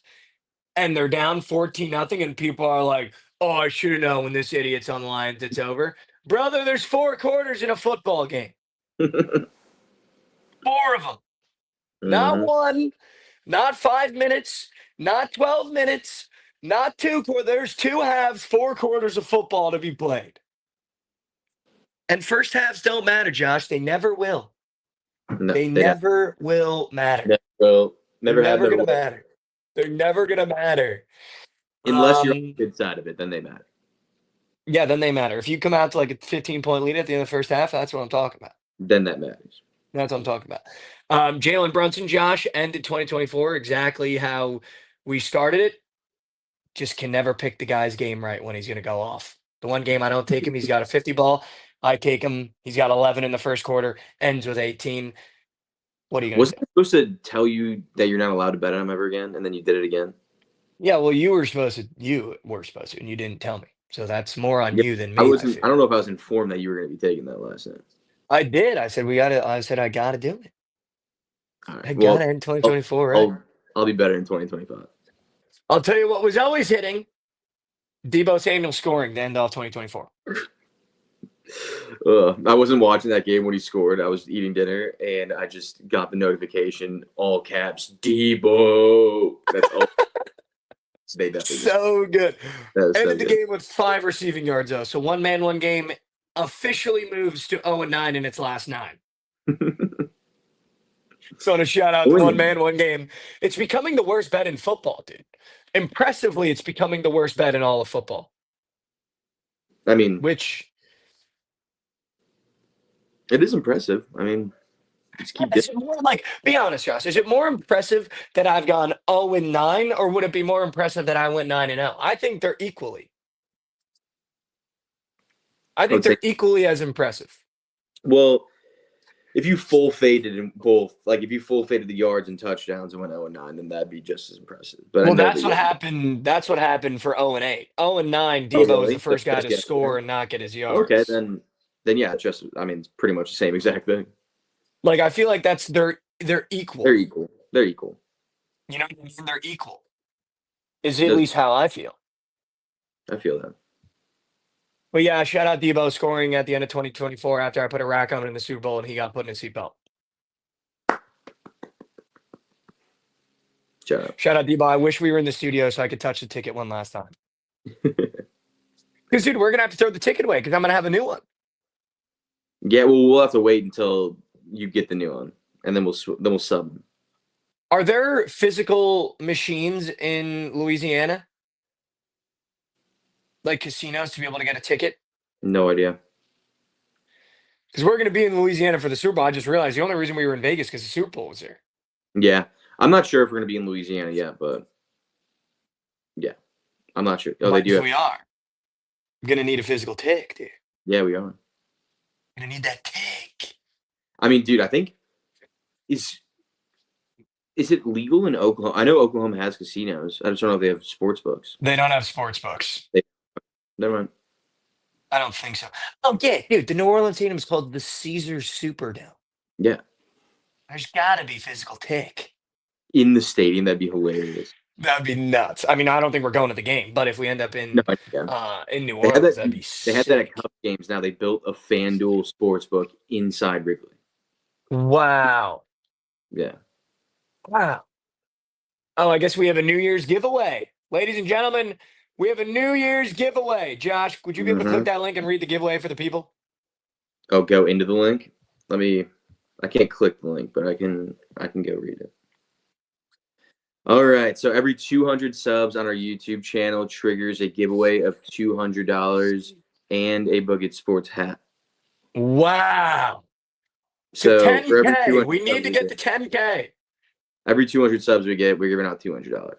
and they're down 14-0, and people are like, oh, I should have known when this idiot's on the Lions, it's over. Brother, there's 4 quarters in a football game. 4 of them. Not Mhm. 1, not 5 minutes, not 12 minutes, not 2 quarters. There's 2 halves, 4 quarters of football to be played. And first halves don't matter, Josh. They never will. No, They never will matter. Never They're have, never never going to will. matter. They're never going to matter. Unless you're on the good side of it, then they matter. Yeah, then they matter. If you come out to like a 15-point lead at the end of the first half, that's what I'm talking about. Then that matters. That's what I'm talking about. Jalen Brunson, Josh, ended 2024 exactly how we started it. Just can never pick the guy's game right when he's going to go off. The one game I don't take him, he's got a 50 ball. I take him. He's got 11 in the first quarter, ends with 18. What are you going to Wasn't do? I supposed to tell you that you're not allowed to bet on him ever again, and then you did it again? Yeah, well, you were supposed to, and you didn't tell me. So that's more on Yeah, you than me. I feel. don't know if I was informed that you were going to be taking that last night. I did. I said I got to do it. All right. I got it in 2024, right? I'll be better in 2025. I'll tell you what was always hitting. Debo Samuel scoring to end off 2024. I wasn't watching that game when he scored. I was eating dinner, and I just got the notification, all caps, Debo. That's all. They definitely So good. that was so Ended the good. game with 5 receiving yards, though. So one man, one game officially moves to 0-9 in its last 9. So to shout out to one man, one game. It's becoming the worst bet in football, dude. Impressively, it's becoming the worst bet in all of football. I mean, Which it is impressive. I mean, just keep is it more like, be honest, Josh, is it more impressive that I've gone 0-9, or would it be more impressive that I went 9-0? I think they're equally. I think would say- they're equally as impressive. Well, if you full faded in both, like if you full faded the yards and touchdowns and went 0-9, then that'd be just as impressive. But I Well, know that's that what you happened. That's what happened for 0-8. 0-9, Oh, Debo was the really? first guy Just to yesterday? score and not get his Okay, yards. then yeah, it's pretty much the same exact thing. Like I feel like that's they're equal. They're equal. They're equal. You know, they're equal. Is at Does- least how I feel. I feel that. But yeah, shout out Debo scoring at the end of 2024 after I put a rack on him in the Super Bowl and he got put in a seatbelt. Shut up. Shout out Debo. I wish we were in the studio so I could touch the ticket one last time. Because dude, we're gonna have to throw the ticket away because I'm gonna have a new one. Yeah, well, we'll have to wait until you get the new one, and then we'll sub. Are there physical machines in Louisiana? Like casinos to be able to get a ticket? No idea. Because we're going to be in Louisiana for the Super Bowl. I just realized the only reason we were in Vegas because the Super Bowl was there. Yeah, I'm not sure if we're gonna be in Louisiana yet, but yeah, I'm not sure. Oh, they do. We are. I'm going to need a physical tick, dude. Yeah, we are. I'm going to need that tick. I mean, dude, I think is it legal in Oklahoma? I know Oklahoma has casinos. I just don't know if they have sports books. They don't have sports books. Never mind. I don't think so. Oh, yeah, dude. The New Orleans Stadium is called the Caesars Superdome. Yeah, There's got to be physical tick. in the stadium, that'd be hilarious. That'd be nuts. I mean, I don't think we're going to the game, but if we end up in No, New They have Orleans, that. that'd be They have that at sick. Cup games now. They built a FanDuel sports book inside Wrigley. Wow. Yeah. Wow. Oh, I guess we have a New Year's giveaway. Ladies and gentlemen, we have a New Year's giveaway. Josh, would you be able to click that link and read the giveaway for the people? Oh, go into the link. I can't click the link, but I can go read it. All right. So every 200 subs on our YouTube channel triggers a giveaway of $200 and a Bookit Sports hat. Wow. So So for every 10K. 200 We need to get to 10K. every 200 subs we're giving out $200.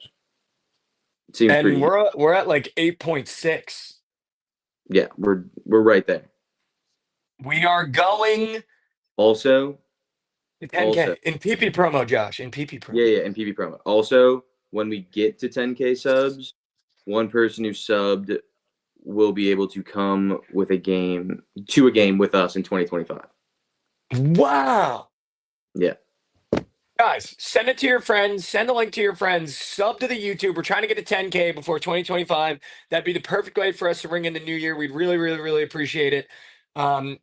It seems pretty And good. we're at like 8.6. Yeah, we're right there. We are going Also, to 10K. Also- In PP promo, Josh. In PP promo. yeah, in PV promo. Also, when we get to 10K subs, one person who subbed will be able to come with a game with us in 2025. Wow. Yeah. Guys, send it to your friends. Send the link to your friends. Sub to the YouTube. We're trying to get to 10K before 2025. That'd be the perfect way for us to ring in the new year. We'd really, really, really appreciate it.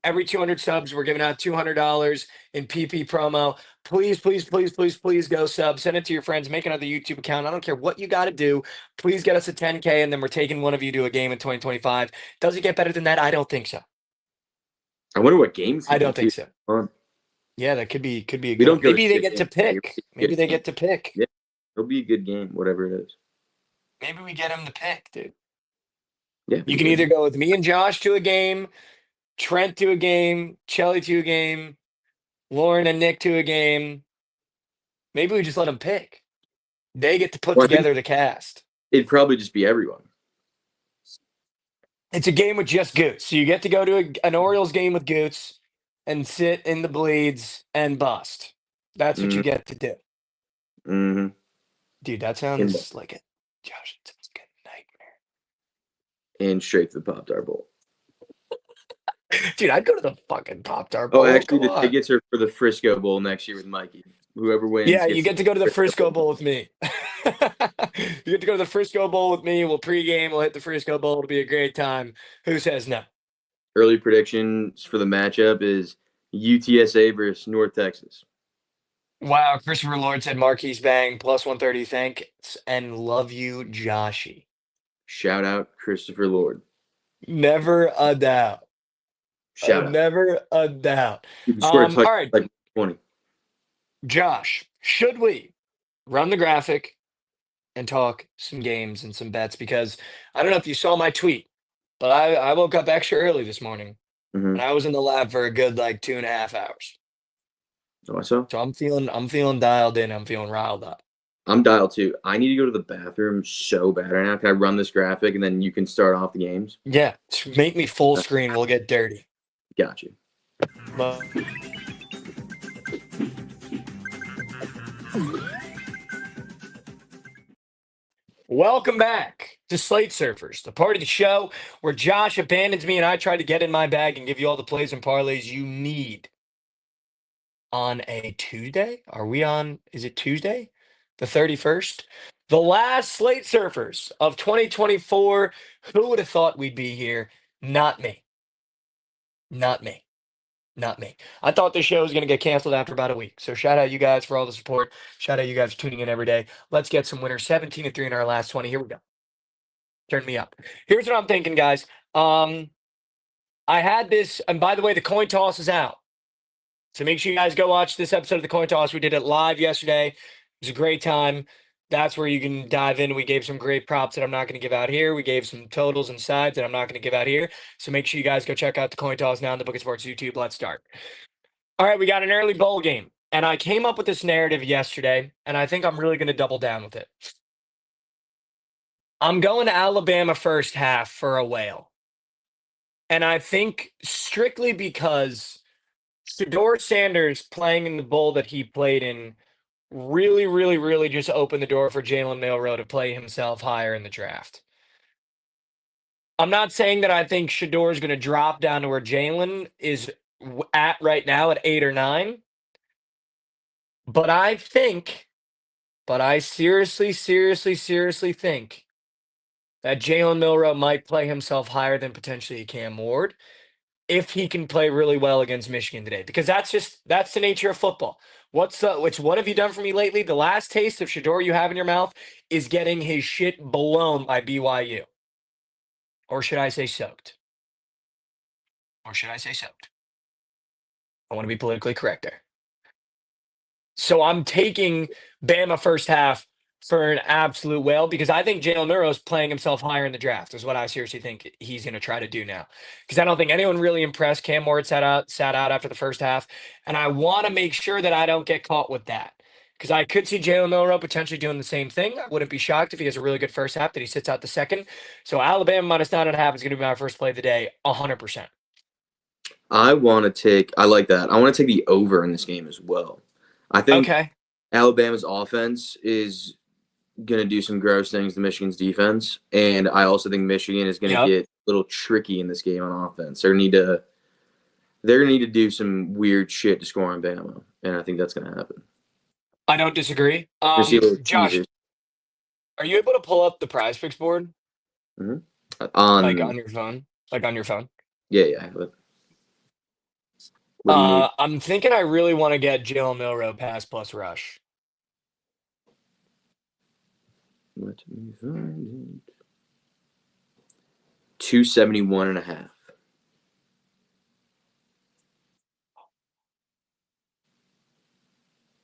Every 200 subs, we're giving out $200 in PP promo. Please, please, please, please, please go sub. Send it to your friends. Make another YouTube account. I don't care what you got to do. Please get us to 10K, and then we're taking one of you to a game in 2025. Does it get better than that? I don't think so. I wonder what games. I don't think so. Fun. Yeah, that could be a We good don't one. go Maybe to they good get to games. pick. Maybe they get to pick. Yeah. It'll be a good game, whatever it is. Maybe we get him to pick, dude. Yeah. You can either go with me and Josh to a game, Trent to a game, Chelly to a game, Lauren and Nick to a game. Maybe we just let them pick. They get to put Well, I think- together the cast. It'd probably just be everyone. It's a game with just Goots. So you get to go to an Orioles game with Goots and sit in the bleeds and bust. That's what you get to do. Mm-hmm. Dude, that sounds like it. Josh, it sounds like a nightmare. And straight to the Pop-Tart Bowl. Dude, I'd go to the fucking Pop-Tart Bowl. Oh, actually, Come the on. tickets are for the Frisco Bowl next year with Mikey. Whoever wins. Yeah, gets you get to go to the Frisco Bowl with me. You get to go to the Frisco Bowl with me. We'll pregame. We'll hit the Frisco Bowl. It'll be a great time. Who says no? Early predictions for the matchup is UTSA versus North Texas. Wow, Christopher Lord said Marquise Bang plus 130. Thanks and love you, Joshy. Shout out Christopher Lord. Never a doubt. Shout out. Never a doubt. You can score a touchdown all right. like 20. Josh, should we run the graphic and talk some games and some bets? Because I don't know if you saw my tweet, but I woke up extra early this morning Mm-hmm. and I was in the lab for a good like 2.5 hours. Oh, I saw. So I'm feeling dialed in. I'm feeling riled up. I'm dialed too. I need to go to the bathroom so bad right now. Can I run this graphic and then you can start off the games? Yeah, make me full screen. We'll get dirty. Got you. But Welcome back to Slate Surfers, the part of the show where Josh abandons me and I try to get in my bag and give you all the plays and parlays you need on a Tuesday. Are we on? Is it Tuesday? The 31st? The last Slate Surfers of 2024. Who would have thought we'd be here? Not me. Not me. Not me. I thought this show was going to get canceled after about a week. So shout out you guys for all the support. Shout out you guys for tuning in every day. Let's get some winners. 17-3 in our last 20. Here we go. Turn me up. Here's what I'm thinking, guys. I had this, and by the way, the coin toss is out. So make sure you guys go watch this episode of the coin toss. We did it live yesterday. It was a great time. That's where you can dive in. We gave some great props that I'm not going to give out here. We gave some totals and sides that I'm not going to give out here. So make sure you guys go check out the coin toss now on the Bookit Sports YouTube. Let's start. All right, we got an early bowl game. And I came up with this narrative yesterday, and I think I'm really going to double down with it. I'm going to Alabama first half for a whale. And I think strictly because Shedeur Sanders playing in the bowl that he played in really just opened the door for Jalen Milroe to play himself higher in the draft. I'm not saying that I think Shedeur is going to drop down to where Jalen is at right now at 8 or 9. But I seriously think that Jalen Milroe might play himself higher than potentially Cam Ward if he can play really well against Michigan today, because that's the nature of football. What have you done for me lately? The last taste of Shedeur you have in your mouth is getting his shit blown by BYU. Or should I say soaked? I want to be politically correct there. So I'm taking Bama first half for an absolute whale because I think Jalen Milroe is playing himself higher in the draft is what I seriously think he's going to try to do now. Because I don't think anyone really impressed. Cam Ward sat out after the first half. And I want to make sure that I don't get caught with that. Because I could see Jalen Milroe potentially doing the same thing. I wouldn't be shocked if he has a really good first half that he sits out the second. So Alabama -9.5 is going to be my first play of the day, 100%. I like that. I want to take the over in this game as well. I think Alabama's offense is going to do some gross things to Michigan's defense. And I also think Michigan is going to get a little tricky in this game on offense. They're going to need to do some weird shit to score on Bama. And I think that's going to happen. I don't disagree. Josh, are you able to pull up the Prize Picks board? Mm-hmm. On your phone? Like on your phone? Yeah, I have it. What do you need? I'm thinking I really want to get Jalen Milroe pass plus rush. Let me find it. 271.5.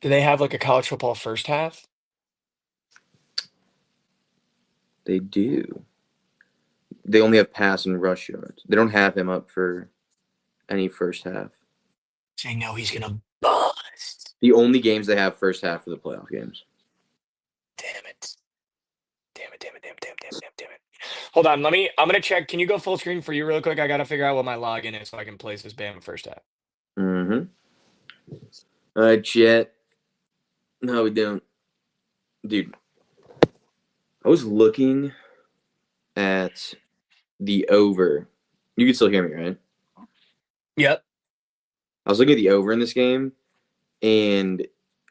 Do they have like a college football first half? They do. They only have pass and rush yards. They don't have him up for any first half. So you know he's gonna bust. The only games they have first half are the playoff games. Damn it. Hold on, I'm gonna check. Can you go full screen for you real quick? I gotta figure out what my login is so I can place this Bama first half. Mm-hmm. All right, Chet. No, we don't. Dude, I was looking at the over. You can still hear me, right? Yep. I was looking at the over in this game and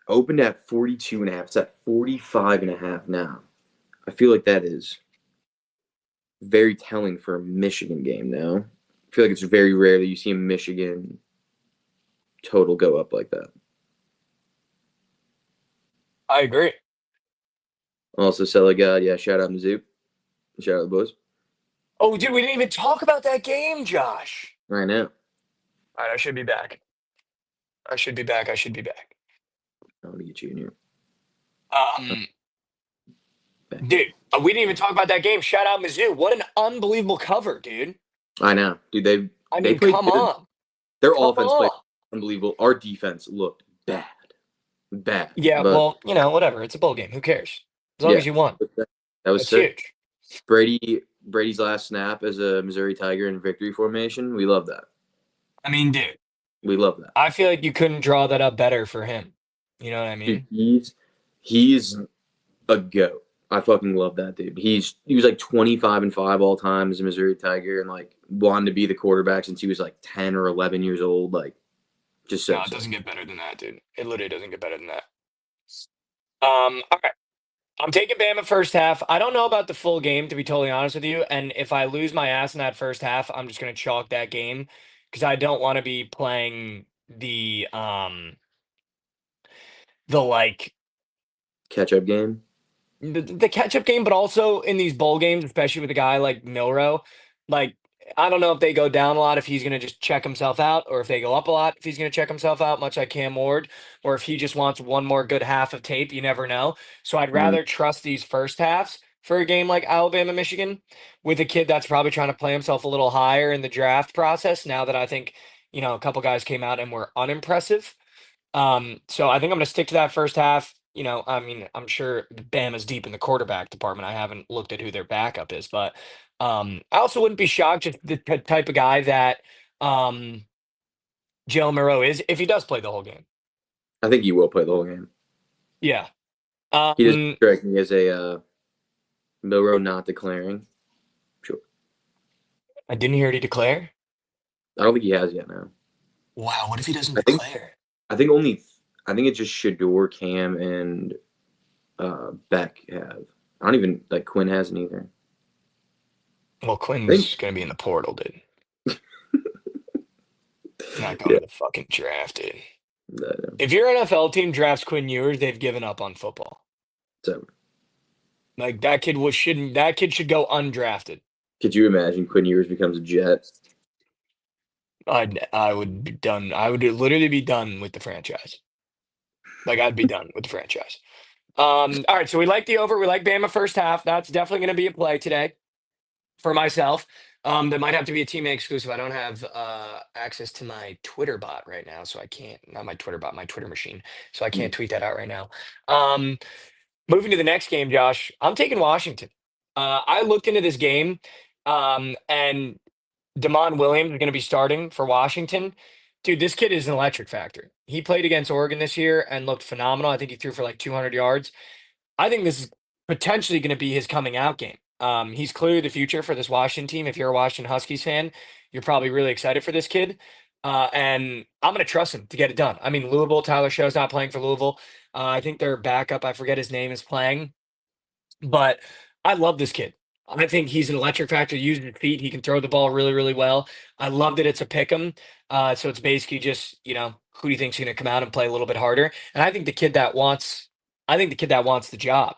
opened at 42.5. It's at 45.5 now. I feel like that is very telling for a Michigan game now. I feel like it's very rare that you see a Michigan total go up like that. I agree. Also, Sella God, shout out Mizzou. Shout out the boys. Oh, dude, we didn't even talk about that game, Josh. Right now. All right, I should be back. I want to get you in here. Dude, we didn't even talk about that game. Shout out Mizzou. What an unbelievable cover, dude. I know. Dude, they played come good. on. Their offense played unbelievable. Our defense looked bad. Yeah, but, well, whatever. It's a bowl game. Who cares? As long as you won. That was sick. Huge. Brady's last snap as a Missouri Tiger in victory formation. We love that. I mean, dude. We love that. I feel like you couldn't draw that up better for him. You know what I mean? Dude, He's a goat. I fucking love that dude. He was like 25-5 all time as a Missouri Tiger, and like wanted to be the quarterback since he was like 10 or 11 years old. Like, just so No, it sick. doesn't get better than that, dude. It literally doesn't get better than that. All right. I'm taking Bama first half. I don't know about the full game, to be totally honest with you. And if I lose my ass in that first half, I'm just gonna chalk that game because I don't want to be playing the like Catch up game. the catch up game, but also in these bowl games, especially with a guy like Milrow, like I don't know if they go down a lot if he's gonna just check himself out, or if they go up a lot if he's gonna check himself out, much like Cam Ward, or if he just wants one more good half of tape. You never know. So I'd Mm. rather trust these first halves for a game like Alabama, Michigan, with a kid that's probably trying to play himself a little higher in the draft process. Now that I think a couple guys came out and were unimpressive. So I think I'm going to stick to that first half. I mean, I'm sure Bama's deep in the quarterback department. I haven't looked at who their backup is, but I also wouldn't be shocked just the type of guy that Joe Moreau is if he does play the whole game. I think he will play the whole game. Yeah. He does strike me as a Milrow not declaring. Sure. I didn't hear he declare. I don't think he has yet now. Wow. What if he doesn't I think declare? I think it's just Shador, Cam, and Beck have. I don't even like Quinn hasn't either. Well, Quinn's going to be in the portal, dude. Not going to the fucking draft, dude. If your NFL team drafts Quinn Ewers, they've given up on football. So, like that kid should go undrafted. could you imagine Quinn Ewers becomes a Jet? I would be done. I would literally be done with the franchise. Like I'd be done with the franchise. All right, so we like the over. We like Bama first half. That's definitely going to be a play today for myself. That might have to be a teammate exclusive. I don't have access to my Twitter bot right now, so I can't. Not my Twitter bot, my Twitter machine. So I can't tweet that out right now. Moving to the next game, Josh. I'm taking Washington. I looked into this game, and Damon Williams is going to be starting for Washington. Dude, this kid is an electric factor. He played against Oregon this year and looked phenomenal. I think he threw for like 200 yards. I think this is potentially going to be his coming out game. He's clearly the future for this Washington team. If you're a Washington Huskies fan, you're probably really excited for this kid. And I'm going to trust him to get it done. I mean, Louisville, Tyler Show's not playing for Louisville. I think their backup, I forget his name, is playing. But I love this kid. I think he's an electric factor. Using his feet, he can throw the ball really, really well. I love that it's a pick 'em. So it's basically just who do you think's going to come out and play a little bit harder? And I think the kid that wants the job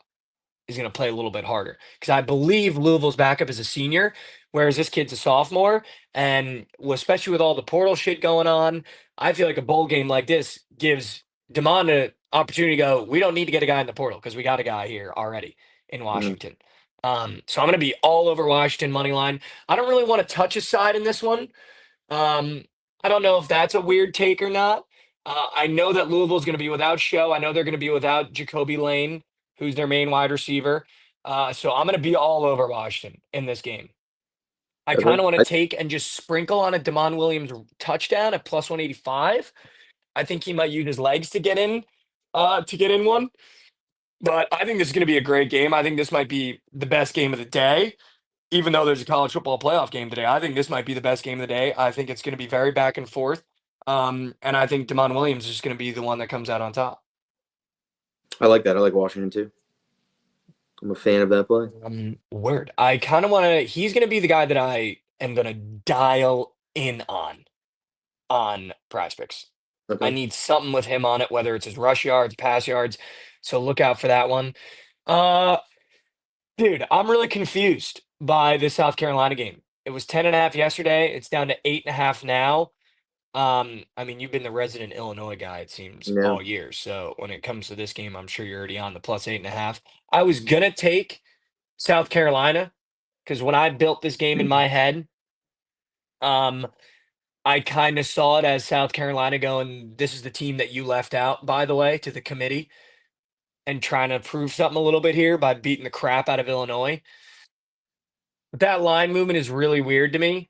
is going to play a little bit harder because I believe Louisville's backup is a senior, whereas this kid's a sophomore. And especially with all the portal shit going on, I feel like a bowl game like this gives Demond an opportunity to go. We don't need to get a guy in the portal because we got a guy here already in Washington. So I'm going to be all over Washington money line. I don't really want to touch a side in this one. I don't know if that's a weird take or not. I know that Louisville's going to be without Show. I know they're going to be without Jacoby Lane, who's their main wide receiver. So I'm going to be all over Washington in this game. I kind of want to take and just sprinkle on a Damon Williams touchdown at plus 185. I think he might use his legs to get in one. But I think this is going to be a great game. I think this might be the best game of the day. Even though there's a college football playoff game today, I think this might be the best game of the day. I think it's going to be very back and forth. And I think Damon Williams is going to be the one that comes out on top. I like that. I like Washington too. I'm a fan of that play. Word. I kind of want to. He's going to be the guy that I am going to dial in on Prize Okay. I need something with him on it, whether it's his rush yards, pass yards. So look out for that one. Dude, I'm really confused by the South Carolina game. It was 10.5 yesterday. It's down to 8.5 now. I mean, you've been the resident Illinois guy, it seems, all year. So when it comes to this game, I'm sure you're already on the plus 8.5. I was gonna take South Carolina because when I built this game in my head, I kind of saw it as South Carolina going, this is the team that you left out, by the way, to the committee, and trying to prove something a little bit here by beating the crap out of Illinois. But that line movement is really weird to me.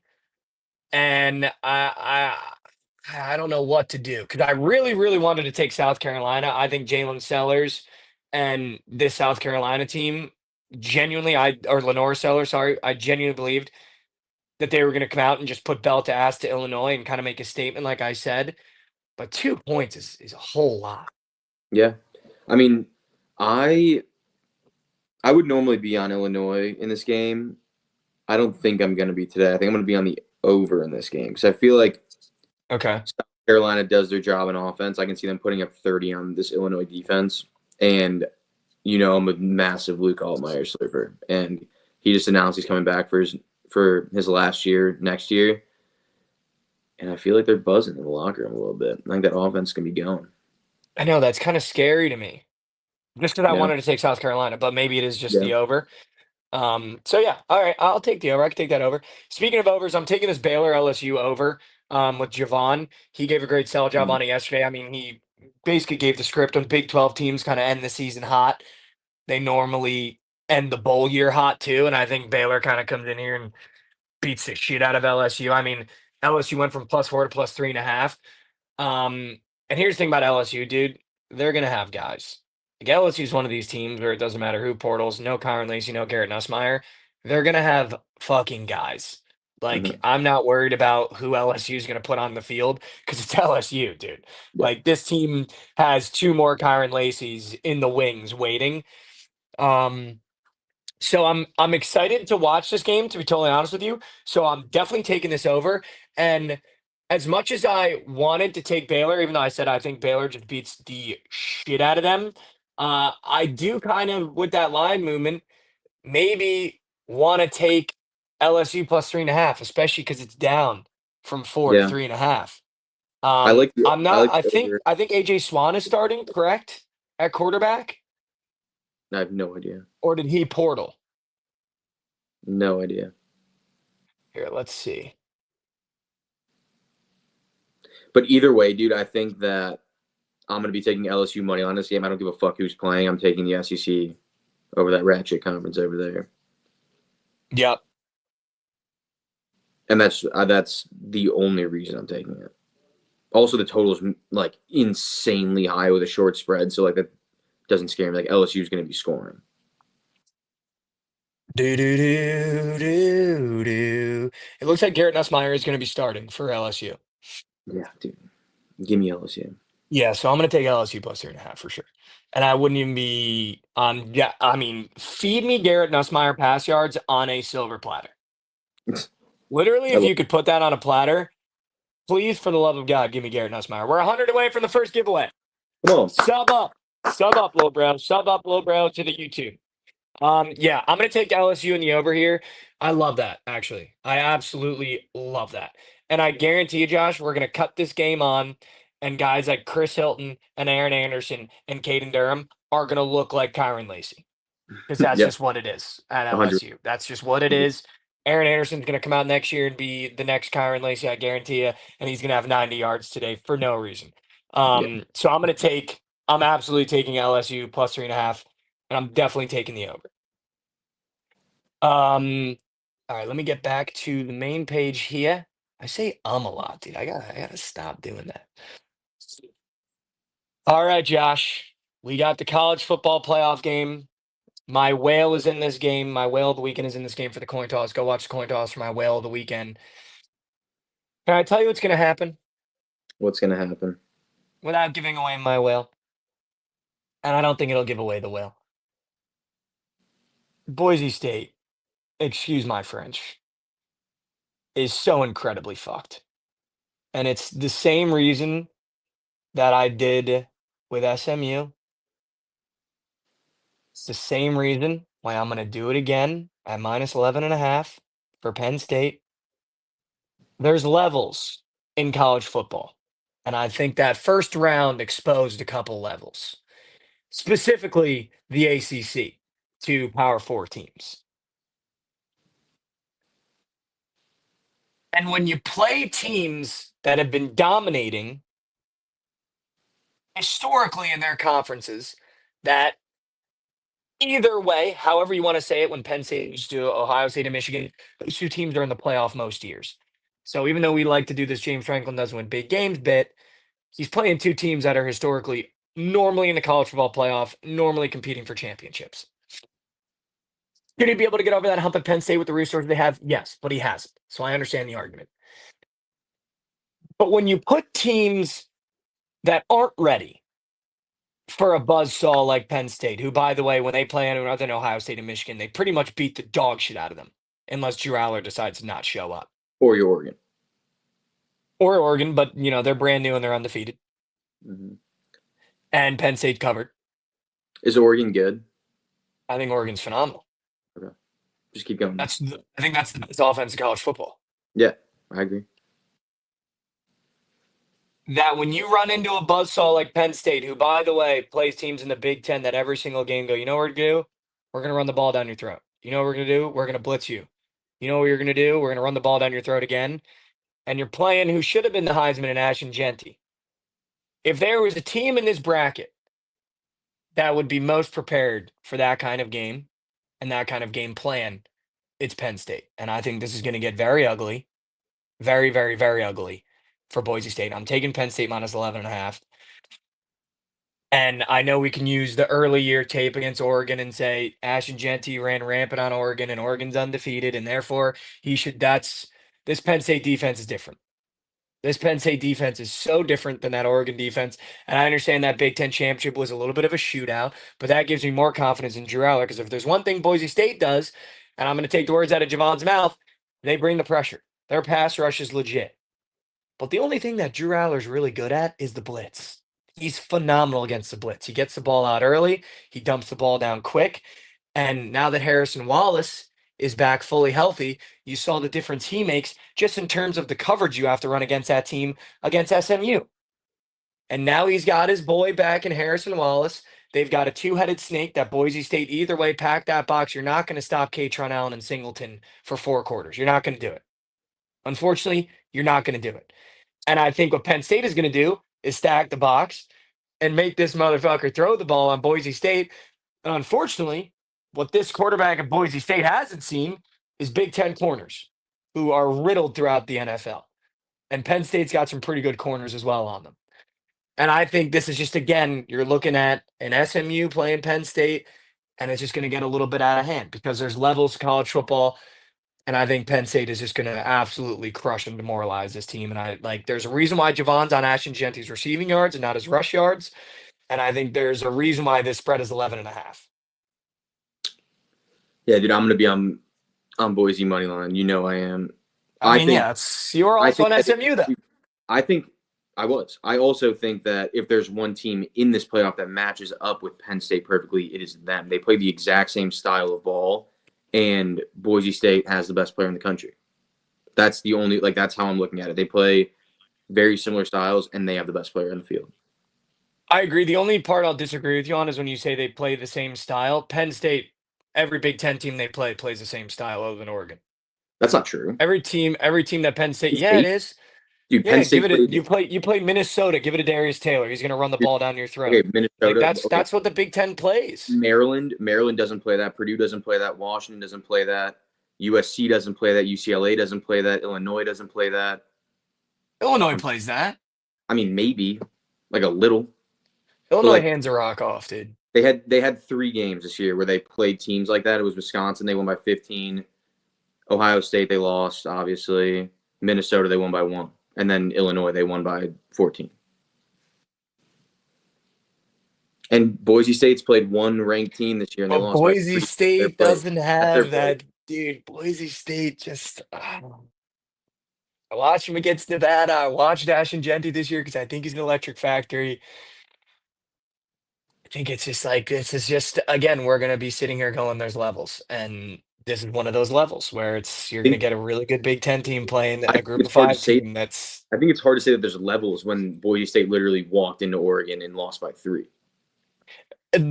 And I don't know what to do because I really, really wanted to take South Carolina. I think Jalen Sellers and this South Carolina team, genuinely, or Lenore Seller, sorry, I genuinely believed that they were going to come out and just put belt to ass to Illinois and kind of make a statement, like I said. But 2 points is a whole lot. Yeah. I mean, I would normally be on Illinois in this game. I don't think I'm going to be today. I think I'm going to be on the over in this game because I feel like Okay. South Carolina does their job in offense. I can see them putting up 30 on this Illinois defense. And, I'm a massive Luke Altmaier sleeper. And he just announced he's coming back for his last year next year. And I feel like they're buzzing in the locker room a little bit. I think that offense can be going. I know that's kind of scary to me. Just because I Yeah. wanted to take South Carolina, but maybe it is just Yeah. the over. So yeah, all right, I'll take the over. I can take that over. Speaking of overs, I'm taking this Baylor LSU over with Jovan. He gave a great sell job on it yesterday. I mean, he basically gave the script on Big 12 teams kind of end the season hot. They normally end the bowl year hot too, and I think Baylor kind of comes in here and beats the shit out of LSU. I mean, LSU went from +4 to +3.5. And here's the thing about LSU, dude. They're gonna have guys. Like LSU is one of these teams where it doesn't matter who portals, no Kyron Lacey, no Garrett Nussmeier. They're gonna have fucking guys. Like I'm not worried about who LSU is gonna put on the field because it's LSU, dude. Yeah. Like this team has 2 more Kyron Lacey's in the wings waiting. So I'm excited to watch this game, to be totally honest with you. So I'm definitely taking this over. And as much as I wanted to take Baylor, even though I said I think Baylor just beats the shit out of them, I do kind of, with that line movement, maybe want to take LSU +3.5, especially because it's down from 4 to Yeah. 3.5. I like the I'm not. I think over. AJ Swan is starting, correct, at quarterback, I have no idea. or did he portal? No idea. Here, let's see. But either way, dude, I think that I'm going to be taking LSU money on this game. I don't give a fuck who's playing. I'm taking the SEC over that ratchet conference over there. Yep. And that's the only reason I'm taking it. Also, the total is like insanely high with a short spread, so like that doesn't scare me. Like LSU is going to be scoring. Do do do do do. It looks like Garrett Nussmeier is going to be starting for LSU. Yeah, dude. Give me LSU. Yeah, so I'm going to take LSU +3.5 for sure. And I wouldn't even be on. Yeah, I mean, feed me Garrett Nussmeier pass yards on a silver platter. Literally, if you could put that on a platter, please, for the love of God, give me Garrett Nussmeier. We're 100 away from the first giveaway. Come on. Sub up, little bro. Sub up, little bro, to the YouTube. Yeah, I'm gonna take LSU in the over here. I love that, actually. I absolutely love that. And I guarantee you, Josh, we're gonna cut this game on, and guys like Chris Hilton and Aaron Anderson and Caden Durham are gonna look like Kyron Lacey. Because that's Yep. just what it is at 100. LSU. That's just what it is. Aaron Anderson's gonna come out next year and be the next Kyron Lacey, I guarantee you, and he's gonna have 90 yards today for no reason. So I'm absolutely taking LSU +3.5, and I'm definitely taking the over. All right, let me get back to the main page here. I say a lot, dude. I gotta stop doing that. All right, Josh. We got the college football playoff game. My whale is in this game. My whale of the weekend is in this game for the coin toss. Go watch the coin toss for my whale of the weekend. Can I tell you what's gonna happen What's going to happen? without giving away my whale? And I don't think it'll give away the whale. Boise State, excuse my French, is so incredibly fucked. And it's the same reason that I did with SMU. It's the same reason why I'm going to do it again at -11.5 for Penn State. There's levels in college football. And I think that first round exposed a couple levels, specifically the ACC to Power 4 teams. And when you play teams that have been dominating historically in their conferences, that either way, however you want to say it, when Penn State used to Ohio State and Michigan, those 2 teams are in the playoff most years. So even though we like to do this James Franklin doesn't win big games bit, he's playing 2 teams that are historically normally in the college football playoff, normally competing for championships. Could he be able to get over that hump at Penn State with the resources they have? Yes, but he hasn't. So I understand the argument. But when you put teams that aren't ready for a buzzsaw like Penn State, who, by the way, when they play anyone other than Ohio State and Michigan, they pretty much beat the dog shit out of them, unless Drew Aller decides to not show up. Or your Oregon. Or Oregon, but, they're brand new and they're undefeated. Mm-hmm. And Penn State covered. Is Oregon good? I think Oregon's phenomenal. Okay. Just keep going. I think that's the best offense in college football. Yeah, I agree. That when you run into a buzzsaw like Penn State, who, by the way, plays teams in the Big Ten that every single game go, you know what we're going to do? We're going to run the ball down your throat. You know what we're going to do? We're going to blitz you. You know what you're going to do? We're going to run the ball down your throat again. And you're playing who should have been the Heisman and Ashton Genty. If there was a team in this bracket that would be most prepared for that kind of game and that kind of game plan, it's Penn State. And I think this is going to get very ugly. Very, very, very ugly for Boise State. I'm taking Penn State minus 11.5. And I know we can use the early year tape against Oregon and say Ashton Genty ran rampant on Oregon and Oregon's undefeated. And therefore this Penn State defense is different. This Penn State defense is so different than that Oregon defense. And I understand that Big Ten championship was a little bit of a shootout, but that gives me more confidence in Drew Aller. Because if there's one thing Boise State does, and I'm going to take the words out of Javon's mouth, they bring the pressure. Their pass rush is legit. But the only thing that Drew Aller's really good at is the blitz. He's phenomenal against the blitz. He gets the ball out early. He dumps the ball down quick. And now that Harrison Wallace is back fully healthy, you saw the difference he makes just in terms of the coverage you have to run against that team against SMU. And now he's got his boy back in Harrison Wallace. They've got a two-headed snake that Boise State either way pack that box. You're not going to stop Katron Allen and Singleton for 4 quarters. You're not going to do it. Unfortunately, you're not going to do it. And I think what Penn State is going to do is stack the box and make this motherfucker throw the ball on Boise State. And unfortunately, what this quarterback at Boise State hasn't seen is Big Ten corners who are riddled throughout the NFL. And Penn State's got some pretty good corners as well on them. And I think this is just, again, you're looking at an SMU playing Penn State, and it's just going to get a little bit out of hand because there's levels to college football. And I think Penn State is just going to absolutely crush and demoralize this team. And there's a reason why Javon's on Ashton Genty's receiving yards and not his rush yards. And I think there's a reason why this spread is 11.5. Yeah, dude, I'm going to be on Boise money line. You know I am. You were also on SMU though. I think I was. I also think that if there's one team in this playoff that matches up with Penn State perfectly, it is them. They play the exact same style of ball. And Boise State has the best player in the country. That's the only, that's how I'm looking at it. They play very similar styles, and they have the best player in the field. I agree. The only part I'll disagree with you on is when you say they play the same style. Penn State, every Big Ten team they play plays the same style other than Oregon. That's not true. Every team that Penn State, it is. Dude, Penn State you play Minnesota. Give it to Darius Taylor. He's going to run the ball down your throat. Okay, Minnesota. That's what the Big Ten plays. Maryland doesn't play that. Purdue doesn't play that. Washington doesn't play that. USC doesn't play that. UCLA doesn't play that. Illinois doesn't play that. Illinois plays that. I mean, maybe a little. Illinois hands a rock off, dude. They had 3 games this year where they played teams like that. It was Wisconsin. They won by 15. Ohio State, they lost, obviously. Minnesota, they won by 1. And then Illinois, they won by 14. And Boise State's played 1 ranked team this year, and they lost. Boise State doesn't have that, dude. Boise State just. I watched him against Nevada. I watched Ashton Genty this year because I think he's an electric factory. I think it's just this is just, again, we're going to be sitting here going, there's levels. And this is one of those levels where you're going to get a really good Big Ten team playing a group of 5 team. I think it's hard to say that there's levels when Boise State literally walked into Oregon and lost by 3.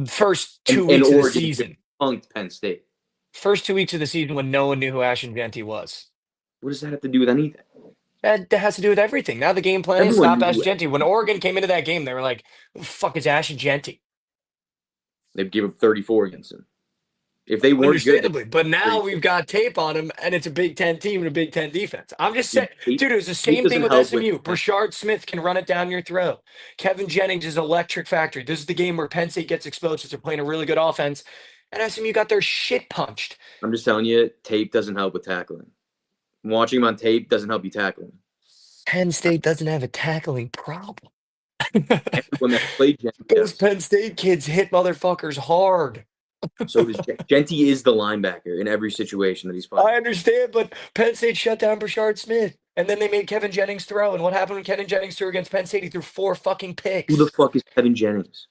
First 2 weeks of the season. Punked Penn State. First 2 weeks of the season when no one knew who Ashton Genty was. What does that have to do with anything? That has to do with everything. Now the game plan is stop Ashton Genty. When Oregon came into that game, they were like, who the fuck is Ashton Genty? They gave up 34 against him. If they weren't good, Understandably, but now we've got tape on him, and it's a Big Ten team and a Big Ten defense. I'm just saying, dude, it was the same thing with SMU. Brashard Smith can run it down your throat. Kevin Jennings is electric factory. This is the game where Penn State gets exposed because they're playing a really good offense, and SMU got their shit punched. I'm just telling you, tape doesn't help with tackling. Watching him on tape doesn't help you tackling. Penn State doesn't have a tackling problem. When they play Those Penn State kids hit motherfuckers hard. So does Genty is the linebacker in every situation that he's playing. I understand, but Penn State shut down Brashard Smith, and then they made Kevin Jennings throw. And what happened when Kevin Jennings threw against Penn State? He threw 4 fucking picks. Who the fuck is Kevin Jennings?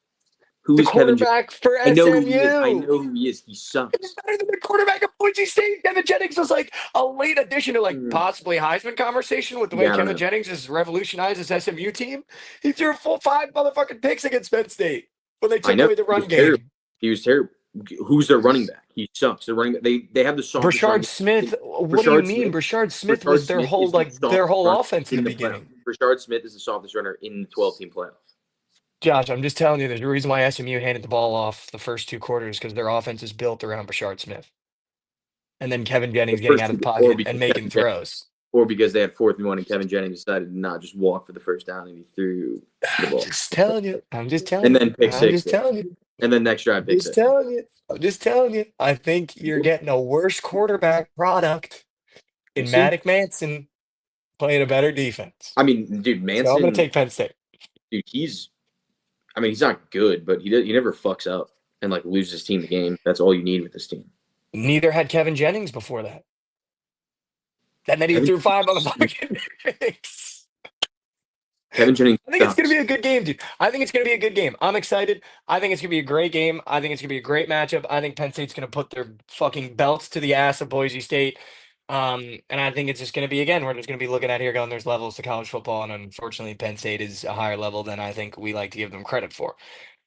Who the is Kevin Jennings? Quarterback for SMU. I know who he is. He sucks. He's better than the quarterback of Boise State. Kevin Jennings was like a late addition to possibly Heisman conversation with the way Kevin Jennings has revolutionized his SMU team. He threw 5 motherfucking picks against Penn State when they took away the run game. He was terrible. Who's their running back? He sucks. They're running. They have the softest. Brashard Smith. What do you mean? Brashard Smith was their whole offense in the beginning. Brashard Smith is the softest runner in the 12-team playoff. Josh, I'm just telling you, there's a reason why SMU handed the ball off the first 2 quarters because their offense is built around Brashard Smith, and then Kevin Jennings getting out of the pocket and making throws. Or because they had 4th and 1 and Kevin Jennings decided to not just walk for the first down and he threw the ball. I'm just telling you. And then pick 6. I'm just telling you. And then next drive pick 6. I'm just telling you. I think you're getting a worse quarterback product in Matic Manson playing a better defense. I mean, dude, Manson. So I'm going to take Penn State. Dude, he's not good, but he never fucks up and like loses his team the game. That's all you need with this team. Neither had Kevin Jennings before that. And then he threw 5 motherfucking picks. Kevin Jennings. I think it's going to be a good game, dude. I think it's going to be a good game. I'm excited. I think it's going to be a great game. I think it's going to be a great matchup. I think Penn State's going to put their fucking belts to the ass of Boise State. And I think it's just going to be, again, we're just going to be looking at here going, there's levels to college football. And unfortunately, Penn State is a higher level than I think we like to give them credit for.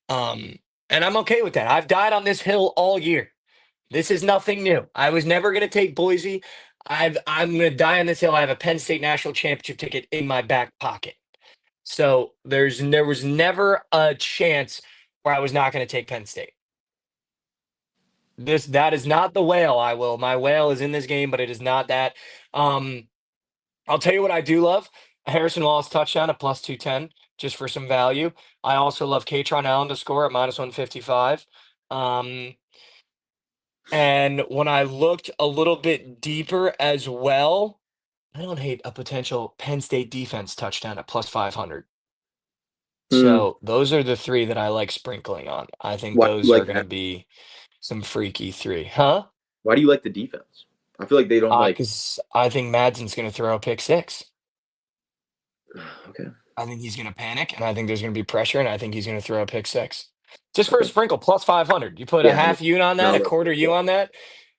And I'm okay with that. I've died on this hill all year. This is nothing new. I was never going to take Boise. I'm going to die on this hill. I have a Penn State national championship ticket in my back pocket. So there was never a chance where I was not going to take Penn State. That is not the whale. My whale is in this game, but it is not that. I'll tell you what I do love: a Harrison Wallace touchdown at plus 210, just for some value. I also love Katron Allen to score at minus 155. And when I looked a little bit deeper as well, I don't hate a potential Penn State defense touchdown at plus 500. So those are the 3 that I like sprinkling on. I think those are going to be some freaky 3. Huh? Why do you like the defense? I feel like they don't like. Because I think Madsen's going to throw a pick 6. Okay. I think he's going to panic, and I think there's going to be pressure, and I think he's going to throw a pick 6. Just for a sprinkle, plus 500. You put a half unit on that, a quarter U on that,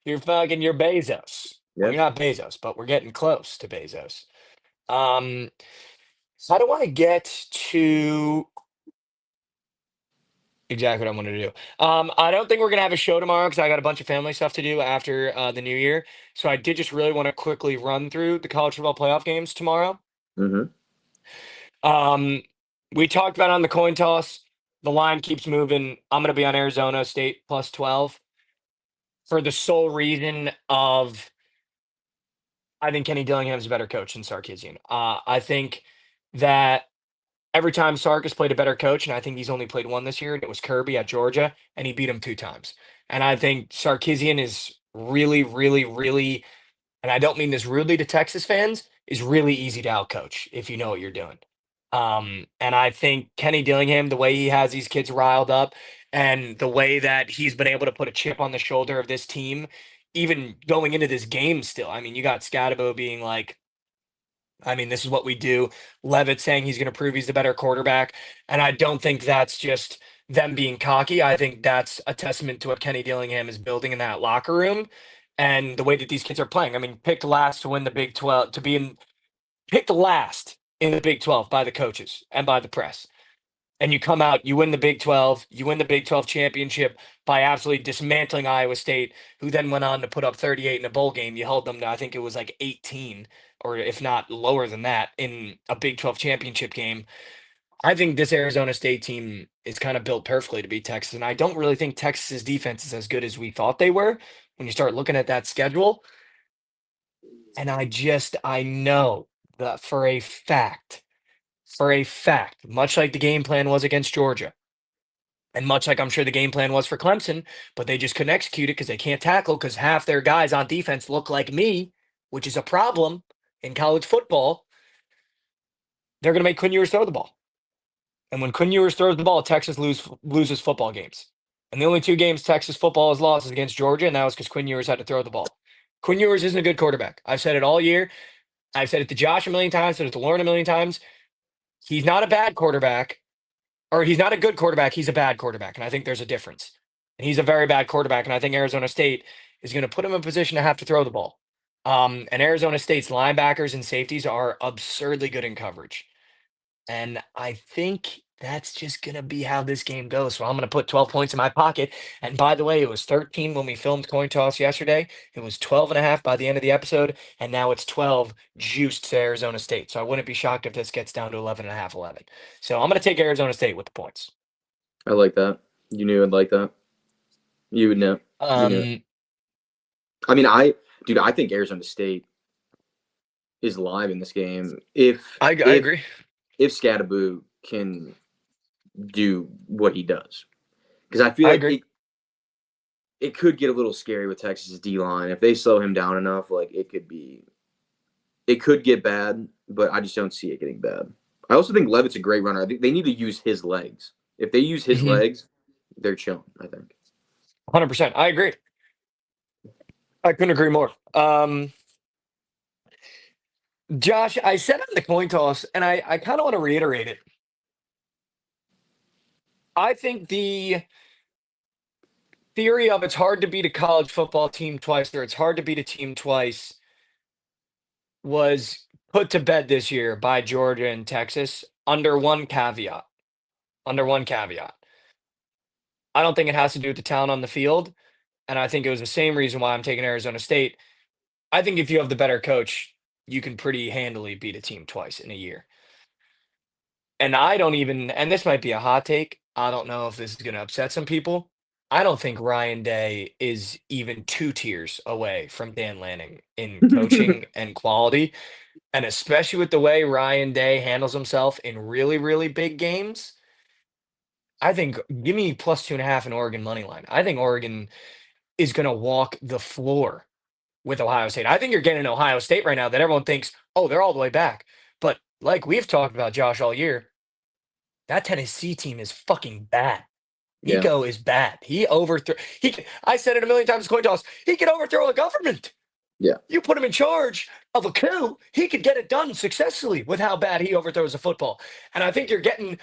you're Bezos. Well, you're not Bezos, but we're getting close to Bezos. How do I get to exactly what I wanted to do? I don't think we're going to have a show tomorrow because I got a bunch of family stuff to do after the new year. So I did just really want to quickly run through the college football playoff games tomorrow. Mm-hmm. We talked about on the coin toss. The line keeps moving. I'm going to be on Arizona State plus 12 for the sole reason of I think Kenny Dillingham's a better coach than Sarkisian. I think that every time Sark has played a better coach, and I think he's only played one this year, and it was Kirby at Georgia, and he beat him 2 times. And I think Sarkisian is really, really, really, and I don't mean this rudely to Texas fans, is really easy to outcoach if you know what you're doing. And I think Kenny Dillingham, the way he has these kids riled up and the way that he's been able to put a chip on the shoulder of this team, even going into this game still. I mean, you got Scatabo being like, this is what we do. Levitt saying he's going to prove he's the better quarterback. And I don't think that's just them being cocky. I think that's a testament to what Kenny Dillingham is building in that locker room and the way that these kids are playing. Picked last to win the Big 12, picked last in the Big 12 by the coaches and by the press. And you come out, you win the Big 12, you win the Big 12 championship by absolutely dismantling Iowa State, who then went on to put up 38 in a bowl game. You held them to, I think it was like 18, or if not lower than that, in a Big 12 championship game. I think this Arizona State team is kind of built perfectly to beat Texas, and I don't really think Texas's defense is as good as we thought they were when you start looking at that schedule. And I know that for a fact, much like the game plan was against Georgia, and much like I'm sure the game plan was for Clemson, but they just couldn't execute it because they can't tackle because half their guys on defense look like me, which is a problem in college football. They're going to make Quinn Ewers throw the ball. And when Quinn Ewers throws the ball, Texas loses football games. And the only 2 games Texas football has lost is against Georgia, and that was because Quinn Ewers had to throw the ball. Quinn Ewers isn't a good quarterback. I've said it all year. I've said it to Josh a million times, said it to Lauren a million times. He's not a bad quarterback, or he's not a good quarterback. He's a bad quarterback, and I think there's a difference. And he's a very bad quarterback, and I think Arizona State is going to put him in a position to have to throw the ball. And Arizona State's linebackers and safeties are absurdly good in coverage. And I think that's just going to be how this game goes. So I'm going to put 12 points in my pocket. And by the way, it was 13 when we filmed Coin Toss yesterday. It was 12.5 by the end of the episode. And now it's 12 juiced to Arizona State. So I wouldn't be shocked if this gets down to 11.5, 11. So I'm going to take Arizona State with the points. I like that. You knew I'd like that. You would know. You knew. I mean, I think Arizona State is live in this game. I agree. If Scadaboo can do what he does, because I feel like it could get a little scary with Texas's D-line if they slow him down enough. Like it could get bad, but I just don't see it getting bad. I also think Levitt's a great runner. I think they need to use his legs. If they use his legs, they're chilling, I think. 100%. I agree. I couldn't agree more. Josh, I said on the coin toss, and I kind of want to reiterate it. I think the theory of it's hard to beat a college football team twice, or it's hard to beat a team twice, was put to bed this year by Georgia and Texas under one caveat. Under one caveat. I don't think it has to do with the talent on the field, and I think it was the same reason why I'm taking Arizona State. I think if you have the better coach, you can pretty handily beat a team twice in a year. And I don't even, and this might be a hot take, I don't know if this is going to upset some people. I don't think Ryan Day is even 2 tiers away from Dan Lanning in coaching and quality. And especially with the way Ryan Day handles himself in really, really big games, I think give me plus 2.5 in Oregon money line. I think Oregon is going to walk the floor with Ohio State. I think you're getting Ohio State right now that everyone thinks, oh, they're all the way back. But like we've talked about, Josh, all year, that Tennessee team is fucking bad. Nico is bad. He overthrew. I said it a million times, coin toss. He could overthrow a government. Yeah. You put him in charge of a coup, he could get it done successfully with how bad he overthrows a football. And I think you're getting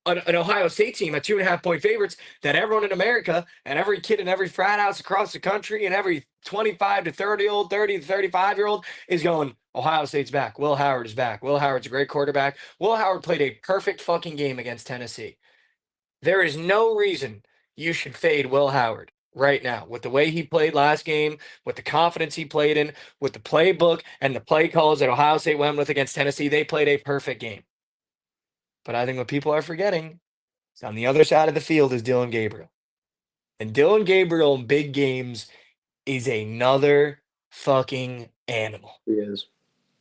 an Ohio State team at 2.5-point favorites that everyone in America and every kid in every frat house across the country and every 25 to 30-year-old, 30 to 35-year-old is going, Ohio State's back. Will Howard is back. Will Howard's a great quarterback. Will Howard played a perfect fucking game against Tennessee. There is no reason you should fade Will Howard right now with the way he played last game, with the confidence he played in, with the playbook and the play calls that Ohio State went with against Tennessee. They played a perfect game. But I think what people are forgetting is on the other side of the field is Dylan Gabriel. And Dylan Gabriel in big games is another fucking animal. He is.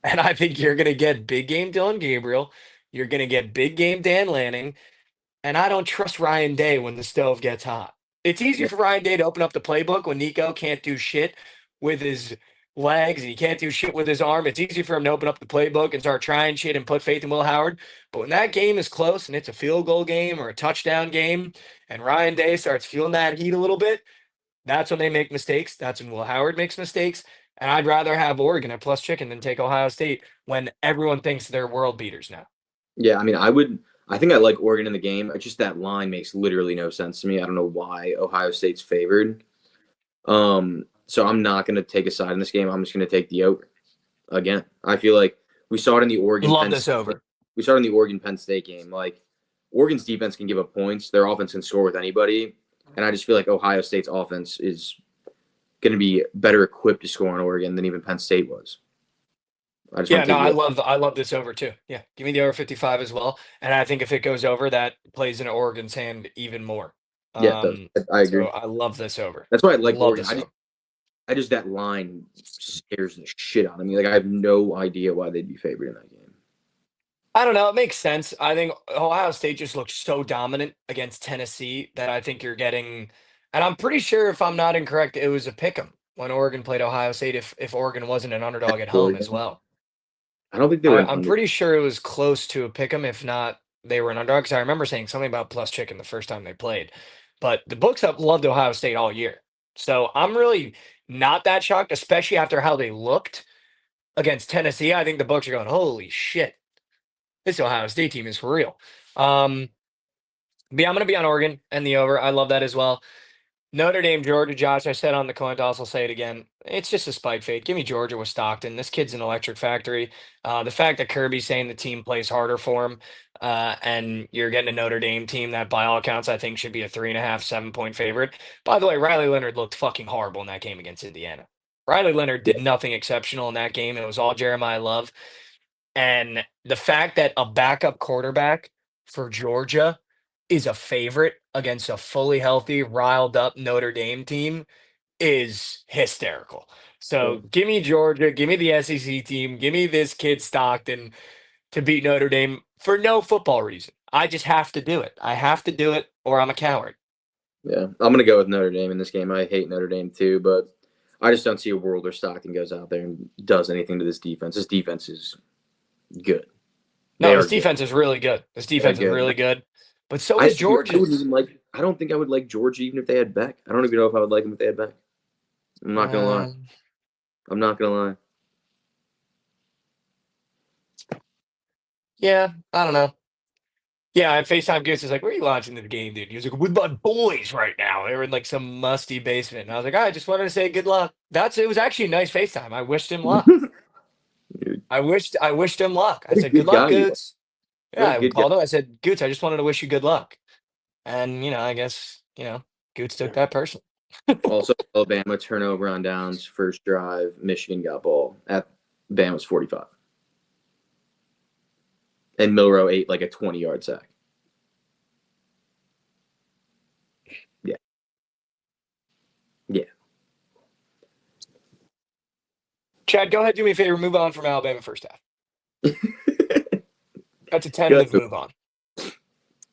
And I think you're going to get big game Dylan Gabriel. You're going to get big game Dan Lanning. And I don't trust Ryan Day when the stove gets hot. It's easier for Ryan Day to open up the playbook when Nico can't do shit with his legs and he can't do shit with his arm. It's easy for him to open up the playbook and start trying shit and put faith in Will Howard. But when that game is close and it's a field goal game or a touchdown game and Ryan Day starts feeling that heat a little bit, that's when they make mistakes. That's when Will Howard makes mistakes. And I'd rather have Oregon at plus chicken than take Ohio State when everyone thinks they're world beaters now. Yeah, I mean, I think I like Oregon in the game. It's just that line makes literally no sense to me. I don't know why Ohio State's favored. So I'm not going to take a side in this game. I'm just going to take the over. Again, I feel like we saw it in the Oregon. Love this over. We saw it in the Oregon-Penn State game. Like, Oregon's defense can give up points. Their offense can score with anybody. And I just feel like Ohio State's offense is going to be better equipped to score on Oregon than even Penn State was. I just Yeah, want to no, take the I love this over too. Yeah, give me the over 55 as well. And I think if it goes over, that plays into Oregon's hand even more. yeah. It does. I So agree. I love this over. That's why I like Love Oregon. this over. I just that line scares the shit out of me. Like I have no idea why they'd be favored in that game. I don't know. It makes sense. I think Ohio State just looked so dominant against Tennessee that I think you're getting. And I'm pretty sure, if I'm not incorrect, it was a pick 'em when Oregon played Ohio State. If Oregon wasn't an underdog at home as Oregon. well, I don't think they were an I'm under. pretty sure it was close to a pick 'em. If not, they were an underdog. Because I remember saying something about plus chicken the first time they played. But the books have loved Ohio State all year, so I'm really not that shocked, especially after how they looked against Tennessee. I think the books are going, holy shit, this Ohio State team is for real. But yeah, I'm going to be on Oregon and the over. I love that as well. Notre Dame, Georgia, Josh. I said on the coin toss, I'll say it again. It's just a spike fade. Give me Georgia with Stockton. This kid's an electric factory. The fact that Kirby's saying the team plays harder for him, and you're getting a Notre Dame team that, by all accounts, I think should be a 3.5, 7 point favorite. By the way, Riley Leonard looked fucking horrible in that game against Indiana. Riley Leonard did nothing exceptional in that game. It was all Jeremiah Love. And the fact that a backup quarterback for Georgia is a favorite against a fully healthy, riled up Notre Dame team is hysterical. So give me Georgia, give me the SEC team, give me this kid Stockton to beat Notre Dame for no football reason. I just have to do it. I have to do it, or I'm a coward. Yeah, I'm gonna go with Notre Dame in this game. I hate Notre Dame too, but I just don't see a world where Stockton goes out there and does anything to this defense. This defense is good. No, They this are good. defense is really good. This They're defense is good. really good. But so I is I wouldn't Georgia's. even like. I don't think I would like Georgia even if they had Beck. I don't even know if I would like them if they had Beck. I'm not gonna lie. Um, I'm not gonna lie. yeah, I don't know. Yeah, I FaceTime Goose is like, "Where are you watching the game, dude?" He was like, "With my boys right now." They were in like some musty basement, and I was like, "I just wanted to say good luck." It was actually a nice FaceTime. I wished him luck. Dude, I wished him luck. I what a said, "Good good luck, guy you are. Goots." Yeah, What a I good guy. called him. I said, "Goots, I just wanted to wish you good luck." And I guess Goots took that personally. Also, Alabama turnover on downs, first drive. Michigan got ball at Bama's 45, and Milrow ate like a 20-yard sack. Yeah, yeah. Chad, go ahead, do me a favor, move on from Alabama first half. That's a tentative Good. move on.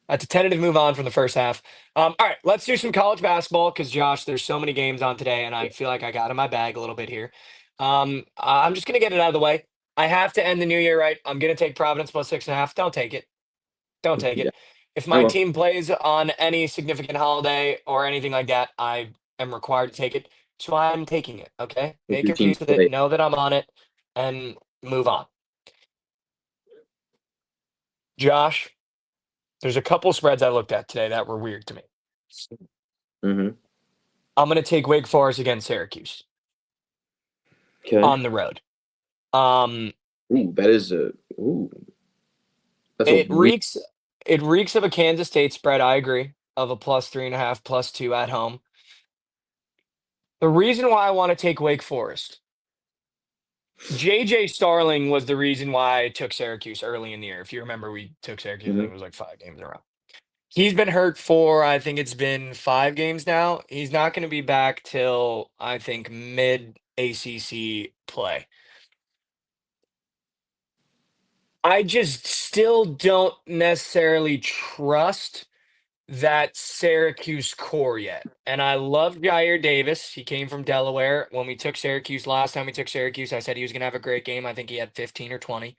That's a tentative move on from the first half. All right, let's do some college basketball because, Josh, there's so many games on today, and I feel like I got in my bag a little bit here. I'm just going to get it out of the way. I have to end the new year right. I'm going to take Providence plus 6.5. Don't take it. Don't take Yeah, it. If I my will. team plays on any significant holiday or anything like that, I am required to take it. So I'm taking it, okay? If Make your your team peace with it. play, Know that I'm on it and move on. Josh, there's a couple spreads I looked at today that were weird to me. mm-hmm. I'm going to take Wake Forest against Syracuse Okay. on the road. Ooh, that is a ooh. That's a It weird. reeks of a Kansas State spread. I agree, of a plus 3.5, +2 at home. The reason why I want to take Wake Forest, JJ Starling was the reason why I took Syracuse early in the year. If you remember, we took Syracuse. I think it was like 5 games in a row. He's been hurt for, I think it's been 5 games now. He's not going to be back till, I think, mid ACC play. I just still don't necessarily trust that Syracuse core yet. And I love Jair Davis. He came from Delaware. When we took Syracuse last time we took Syracuse, I said he was going to have a great game. I think he had 15 or 20.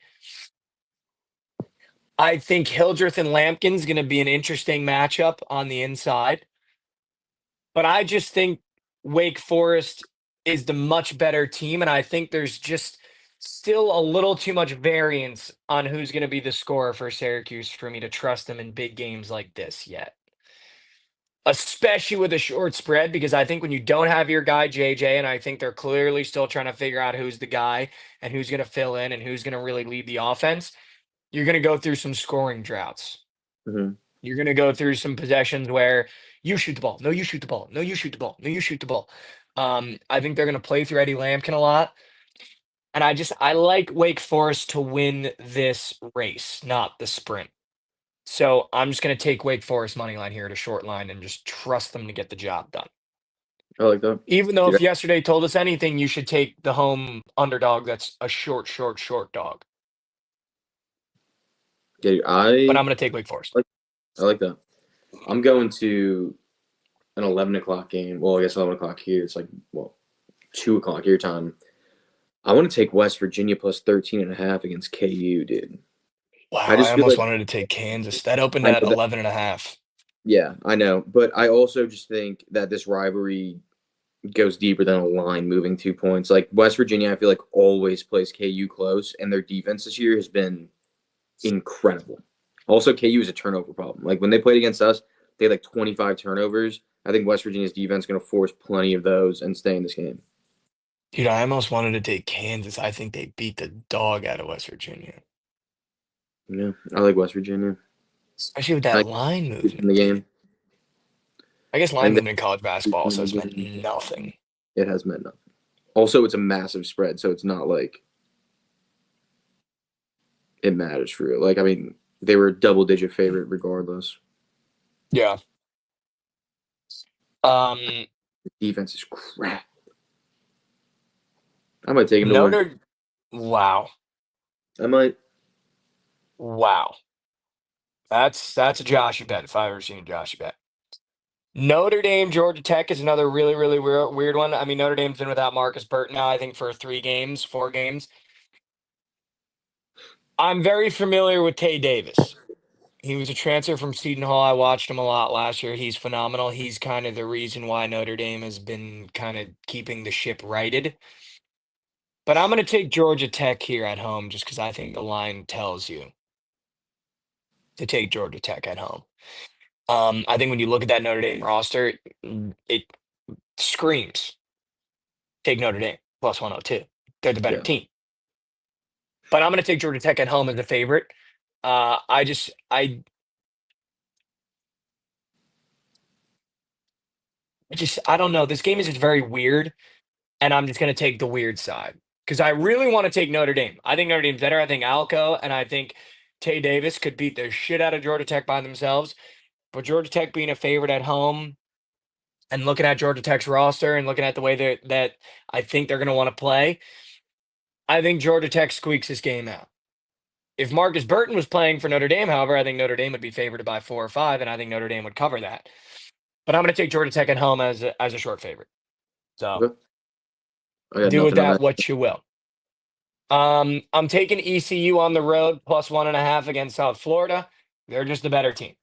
I think Hildreth and Lampkin's going to be an interesting matchup on the inside. But I just think Wake Forest is the much better team. And I think there's just still a little too much variance on who's going to be the scorer for Syracuse for me to trust them in big games like this yet. Especially with a short spread, because I think when you don't have your guy JJ, and I think they're clearly still trying to figure out who's the guy and who's going to fill in and who's going to really lead the offense, you're going to go through some scoring droughts. Mm-hmm. You're going to go through some possessions where you shoot the ball. No, you shoot the ball. No, you shoot the ball. No, you shoot the ball. I think they're going to play through Eddie Lampkin a lot. And I like Wake Forest to win this race, not the sprint. So I'm just going to take Wake Forest money line here at a short line and just trust them to get the job done. I like that. Even though Dude, if yesterday told us anything, you should take the home underdog. That's a short dog. dude, But I'm going to take Wake Forest. I like that. I'm going to an 11 o'clock game. Well, I guess 11 o'clock here. It's like, 2 o'clock your time. I want to take West Virginia plus 13.5 against KU, dude. Wow, I just I feel almost like wanted to take Kansas. That opened I know at that, 11.5. yeah, I know. But I also just think that this rivalry goes deeper than a line moving 2 points. Like West Virginia, I feel like always plays KU close, and their defense this year has been incredible. Also, KU is a turnover problem. Like when they played against us, they had like 25 turnovers. I think West Virginia's defense is going to force plenty of those and stay in this game. Dude, I almost wanted to take Kansas. I think they beat the dog out of West Virginia. Yeah, I like West Virginia. Especially with I that think line it's in movement, the dude. game. I guess I line think movement in college basketball also has meant that nothing. it has meant nothing. Also, it's a massive spread, so it's not like it matters for you. Like, I mean, they were a double-digit favorite regardless. Yeah. The defense is crap. I might take him to win. Notre Wow. I might. Wow. That's a Joshy bet if I've ever seen a Joshy bet. Notre Dame, Georgia Tech is another really, really weird one. I mean, Notre Dame's been without Marcus Burton now, I think, for 4 games. I'm very familiar with Tay Davis. He was a transfer from Seton Hall. I watched him a lot last year. He's phenomenal. He's kind of the reason why Notre Dame has been kind of keeping the ship righted. But I'm going to take Georgia Tech here at home just because I think the line tells you to take Georgia Tech at home. I think when you look at that Notre Dame roster, it screams take Notre Dame plus 102. They're the better Yeah. team. But I'm going to take Georgia Tech at home as the favorite. I don't know. This game is just very weird, and I'm just going to take the weird side because I really want to take Notre Dame. I think Notre Dame's better. I think Alco and I think Tay Davis could beat the shit out of Georgia Tech by themselves. But Georgia Tech being a favorite at home and looking at Georgia Tech's roster and looking at the way that I think they're going to want to play, I think Georgia Tech squeaks this game out. If Marcus Burton was playing for Notre Dame, however, I think Notre Dame would be favored by 4 or 5, and I think Notre Dame would cover that. But I'm going to take Georgia Tech at home as a short favorite. So Okay. I got do with nothing on that that. what you will. I'm taking ECU on the road plus 1.5 against South Florida. They're just the better team.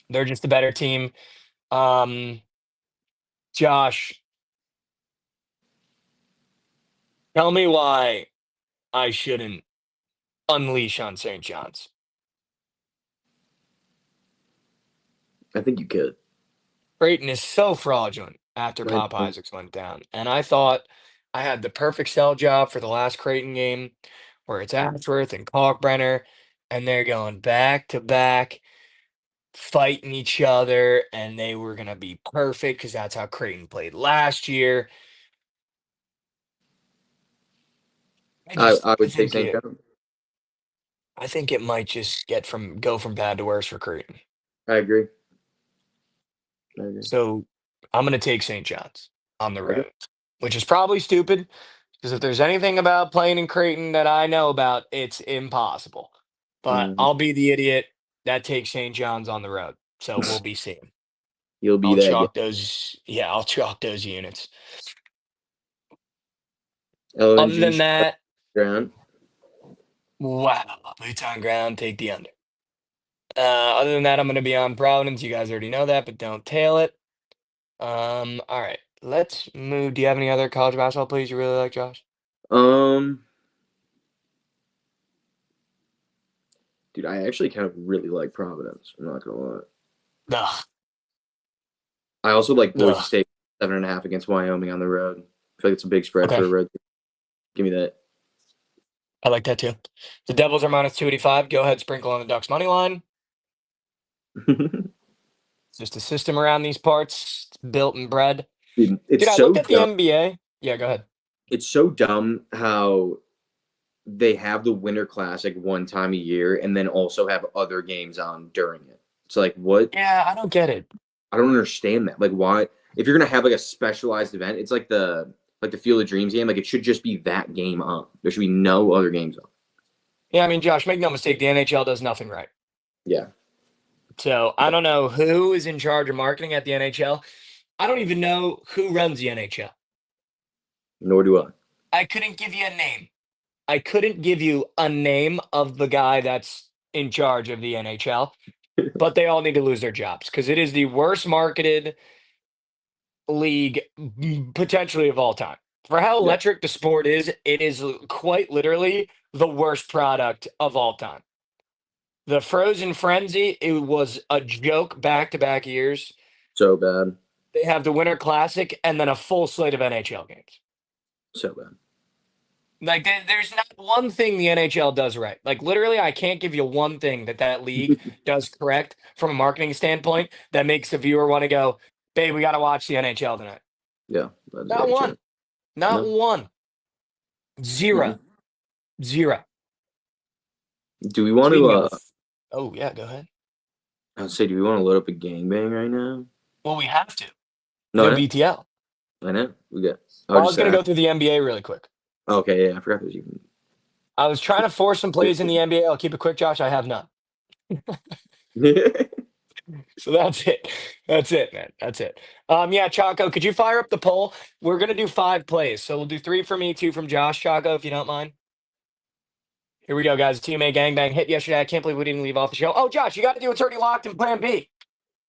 They're just the better team. Josh, tell me why I shouldn't unleash on St. John's. I think you could. Creighton is so fraudulent after I Pop know. Isaacs went down. And I thought I had the perfect sell job for the last Creighton game where it's Ashworth and Kalkbrenner, and they're going back to back, fighting each other, and they were going to be perfect because that's how Creighton played last year. I would take St. John's. I think it might just go from bad to worse for Creighton. I agree. I agree. So I'm going to take St. John's on the Okay. road, which is probably stupid because if there's anything about playing in Creighton that I know about, it's impossible. But Mhm. I'll be the idiot that takes St. John's on the road. So we'll be seeing. You'll be I'll that guy. chalk those. Yeah, I'll chalk those units. Other LNG than that, ground. wow, boots on ground, take the under. Other than that, I'm going to be on Providence. You guys already know that, but don't tail it. All right, let's move. Do you have any other college basketball plays you really like, Josh? Dude, I actually kind of really like Providence. I'm not gonna lie. Ugh, I also like Boise ugh. State 7.5 against Wyoming on the road. I feel like it's a big spread Okay, for a road team. Give me that. I like that too. The Devils are minus 285. Go ahead, sprinkle on the Ducks money line. It's just a system around these parts. It's built and bred. Dude, Dude, it's I so looked at the dumb. NBA. Yeah, go ahead. it's so dumb how they have the Winter Classic one time a year and then also have other games on during it. It's like, what? Yeah, I don't get it. I don't understand that. Like, why? If you're gonna have like a specialized event, it's like the Field of Dreams game. Like, it should just be that game on. There should be no other games on. Yeah, I mean, Josh, make no mistake, the NHL does nothing right. Yeah. So I don't know who is in charge of marketing at the NHL. I don't even know who runs the NHL. Nor do I. I couldn't give you a name. I couldn't give you a name of the guy that's in charge of the NHL, but they all need to lose their jobs because it is the worst marketed league potentially of all time. For how Yeah. electric the sport is, it is quite literally the worst product of all time. The Frozen Frenzy, it was a joke back-to-back years. So bad. They have the Winter Classic and then a full slate of NHL games. So bad. Like, there's not one thing the NHL does right. Like, literally, I can't give you one thing that league does correct from a marketing standpoint that makes the viewer want to go, babe, we got to watch the NHL tonight. Yeah. That's Not very one. true. Not No. one. Zero. Zero. Do we want Speaking to? of, oh, yeah, go ahead. I'd say, do we want to load up a gangbang right now? Well, we have to. No, No BTL. I know. We got. I was going to go through the NBA really quick. Okay, yeah, I forgot there's even. I was trying to force some plays in the NBA. I'll keep it quick, Josh. I have none. So that's it. That's it, man. That's it. Yeah, Chaco, could you fire up the poll? We're gonna do 5 plays. So we'll do 3 from me, 2 from Josh, Chaco, if you don't mind. Here we go, guys. TMA gangbang hit yesterday. I can't believe we didn't leave off the show. Oh, Josh, you got to do It's Already Locked in Plan B.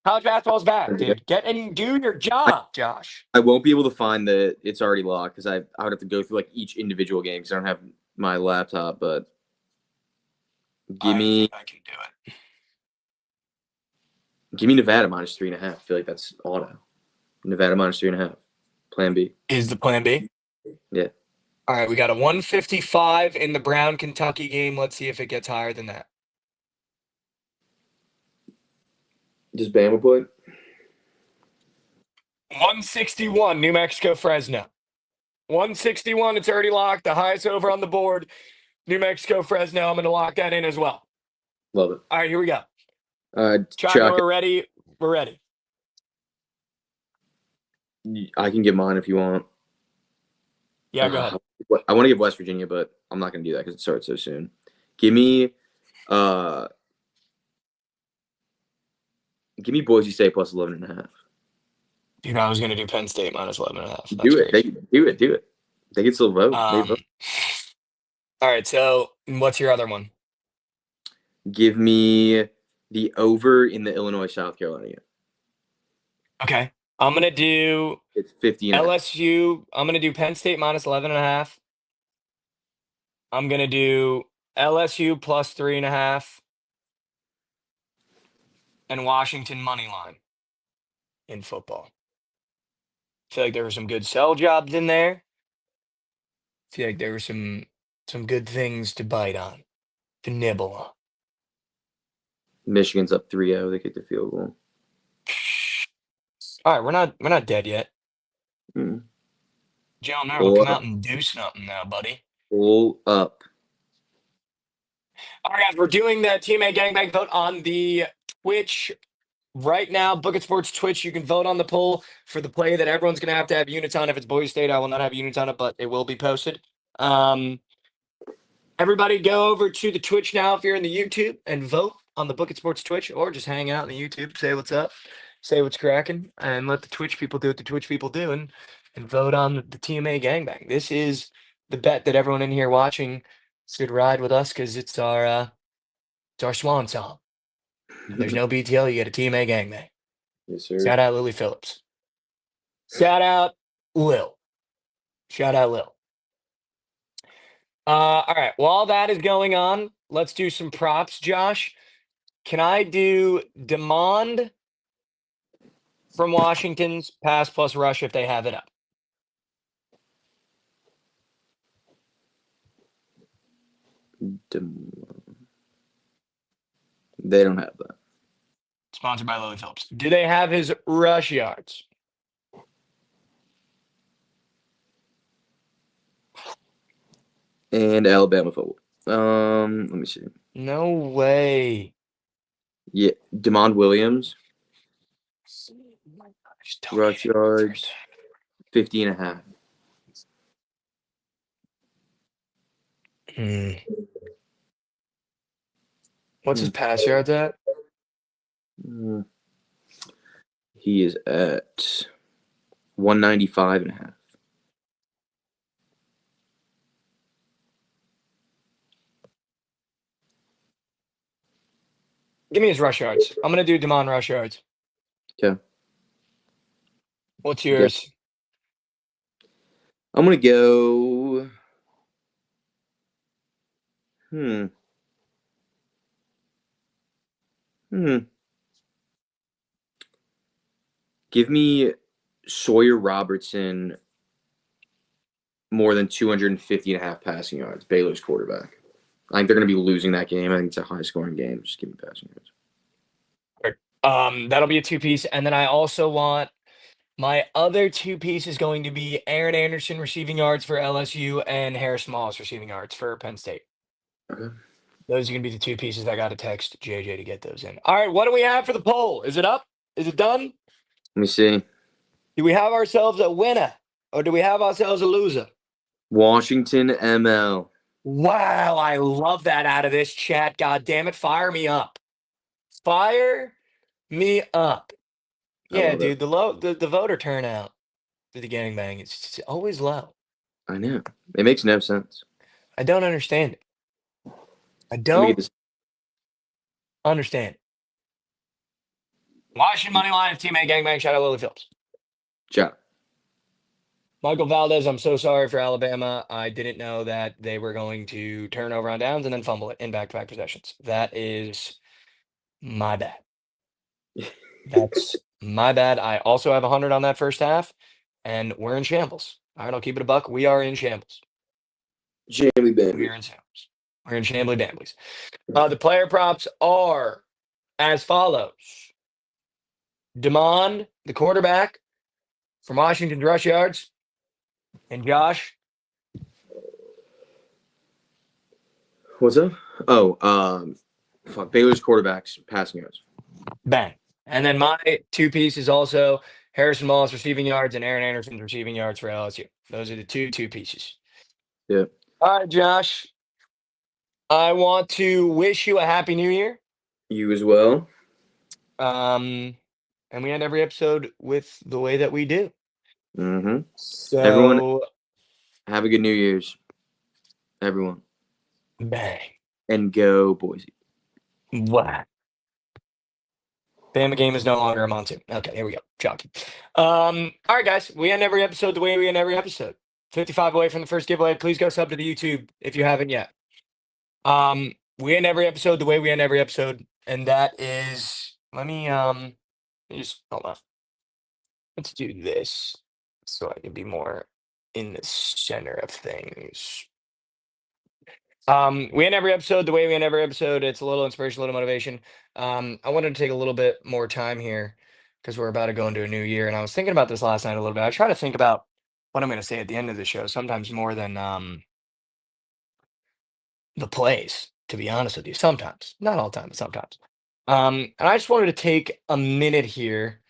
College basketball's back, dude. Get and do your job, Josh. I won't be able to find the It's Already Locked because I would have to go through like each individual game because I don't have my laptop. But give me I can do it. Nevada minus 3.5. I feel like that's auto. Nevada minus 3.5. Plan B. Is the Plan B? Yeah. All right, we got a 155 in the Brown Kentucky game. Let's see if it gets higher than that. Does Bama play? 161, New Mexico, Fresno. 161, It's Already Locked. The highest over on the board. New Mexico, Fresno. I'm going to lock that in as well. Love it. All right, here we go. Chaco, we're ready. We're ready. I can get mine if you want. Yeah, go ahead. I want to give West Virginia, but I'm not going to do that because it starts so soon. Give me Boise State plus 11.5. Dude, I was going to do Penn State minus 11.5. Do it. Do it. They can still vote. All right, so what's your other one? Give me the over in the Illinois-South Carolina game. Okay. I'm going to do It's 50. LSU. I'm going to do Penn State minus 11.5. I'm going to do LSU plus 3.5. And Washington money line in football. I feel like there were some good sell jobs in there. I feel like there were some good things to bite on, to nibble on. Michigan's up 3-0. They get the field goal. All right, we're not dead yet. Mm. Jalen Earl, come out and do something now, buddy. Pull up. All right, guys, we're doing the TMA Gangbang vote on the Twitch right now. Bookit Sports Twitch. You can vote on the poll for the play that everyone's going to have units on. If it's Boise State, I will not have units on it, but it will be posted. Everybody go over to the Twitch now if you're in the YouTube and vote on the Bookit Sports Twitch, or just hang out on the YouTube, say what's up, say what's cracking, and let the Twitch people do what the Twitch people do and vote on the TMA Gangbang. This is the bet that everyone in here watching should ride with us because it's our swan song. If there's no BTL, you get a TMA Gangbang. Yes, sir. Shout out Lily Phillips. Shout out Lil. Shout out Lil. All right. While that is going on, let's do some props, Josh. Can I do Demond from Washington's pass plus rush if they have it up? They don't have that. Sponsored by Lily Phillips. Do they have his rush yards? And Alabama football. Let me see. No way. Yeah, Demond Williams, Just don't rush need it. yards, 50.5. What's his pass yards at? Hmm. He is at 195.5. Give me his rush yards. I'm gonna do Demond rush yards. Okay. What's Okay. yours? I'm gonna go. Hmm. Give me Sawyer Robertson more than 250.5 passing yards. Baylor's quarterback. I think they're going to be losing that game. I think it's a high scoring game. Just give me passing yards. That'll be a two-piece. And then I also want my other two-piece is going to be Aaron Anderson receiving yards for LSU and Harris Moss receiving yards for Penn State. Okay. Those are going to be the two pieces I got to text JJ to get those in. All right, what do we have for the poll? Is it up? Is it done? Let me see. Do we have ourselves a winner or do we have ourselves a loser? Washington ML. Wow, I love that out of this chat. God damn it, fire me up. Fire me up. I Yeah, love dude, it. the voter turnout for the gangbang it's always low. I know. It makes no sense. I don't understand it. I Let me don't get this. understand it. Washington money line, teammate gangbang. Shout out Lily Phillips. Ciao. Michael Valdez, I'm so sorry for Alabama. I didn't know that they were going to turn over on downs and then fumble it in back-to-back possessions. That is my bad. That's my bad. I also have 100 on that first half, and we're in shambles. All right, I'll keep it a buck. We are in shambles. Jamie We Bambi. are in shambles. We're in shambly bamblies. The player props are as follows. Demond, the quarterback from Washington's rush yards, and Josh. What's up? Oh, fuck. Baylor's quarterbacks passing yards. Bang. And then my two piece is also Harrison Moss receiving yards and Aaron Anderson's receiving yards for LSU. Those are the two pieces. Yeah. All right, Josh. I want to wish you a happy new year. You as well. And we end every episode with the way that we do. Mm-hmm. So Everyone, have a good New Year's. Everyone. bang. And go Boise. What? Bama game is no longer a monsoon. Okay, here we go. Shocking. All right, guys. We end every episode the way we end every episode. 55 away from the first giveaway. Please go sub to the YouTube if you haven't yet. We end every episode the way we end every episode, and that is let me just hold on. Let's do this so I can be more in the center of things. We end every episode the way we end every episode. It's a little inspiration, a little motivation. I wanted to take a little bit more time here because we're about to go into a new year, and I was thinking about this last night a little bit. I try to think about what I'm going to say at the end of the show, sometimes more than the plays, to be honest with you. Sometimes, not all the time, but sometimes. And I just wanted to take a minute here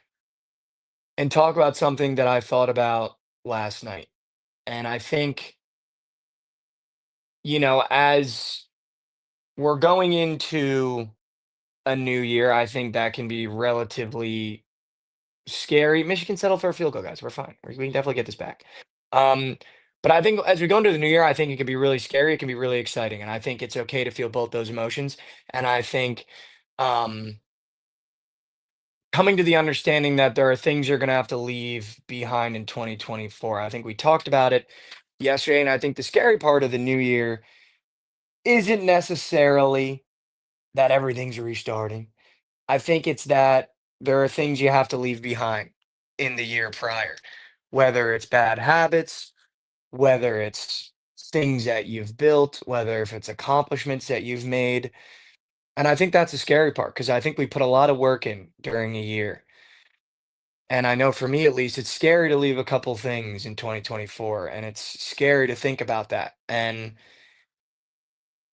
and talk about something that I thought about last night. And I think, as we're going into a new year, I think that can be relatively scary. Michigan settled for a field goal, guys. We're fine. We can definitely get this back. But I think as we go into the new year, I think it can be really scary. It can be really exciting. And I think it's okay to feel both those emotions. And I think coming to the understanding that there are things you're going to have to leave behind in 2024. I think we talked about it yesterday. And I think the scary part of the new year isn't necessarily that everything's restarting. I think it's that there are things you have to leave behind in the year prior, whether it's bad habits, whether it's things that you've built, whether if it's accomplishments that you've made. And I think that's the scary part because I think we put a lot of work in during a year. And I know for me at least, it's scary to leave a couple things in 2024. And it's scary to think about that. And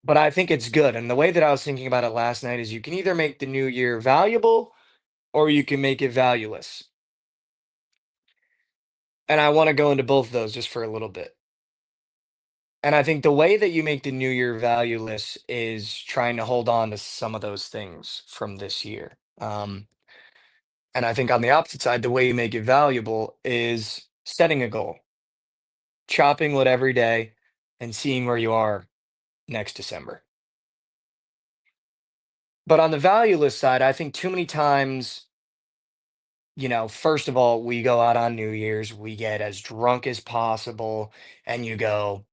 but I think it's good. And the way that I was thinking about it last night is you can either make the new year valuable or you can make it valueless. And I want to go into both of those just for a little bit. And I think the way that you make the new year valueless is trying to hold on to some of those things from this year. And I think on the opposite side, the way you make it valuable is setting a goal, chopping wood every day, and seeing where you are next December. But on the valueless side, I think too many times, first of all, we go out on New Year's, we get as drunk as possible, and you go,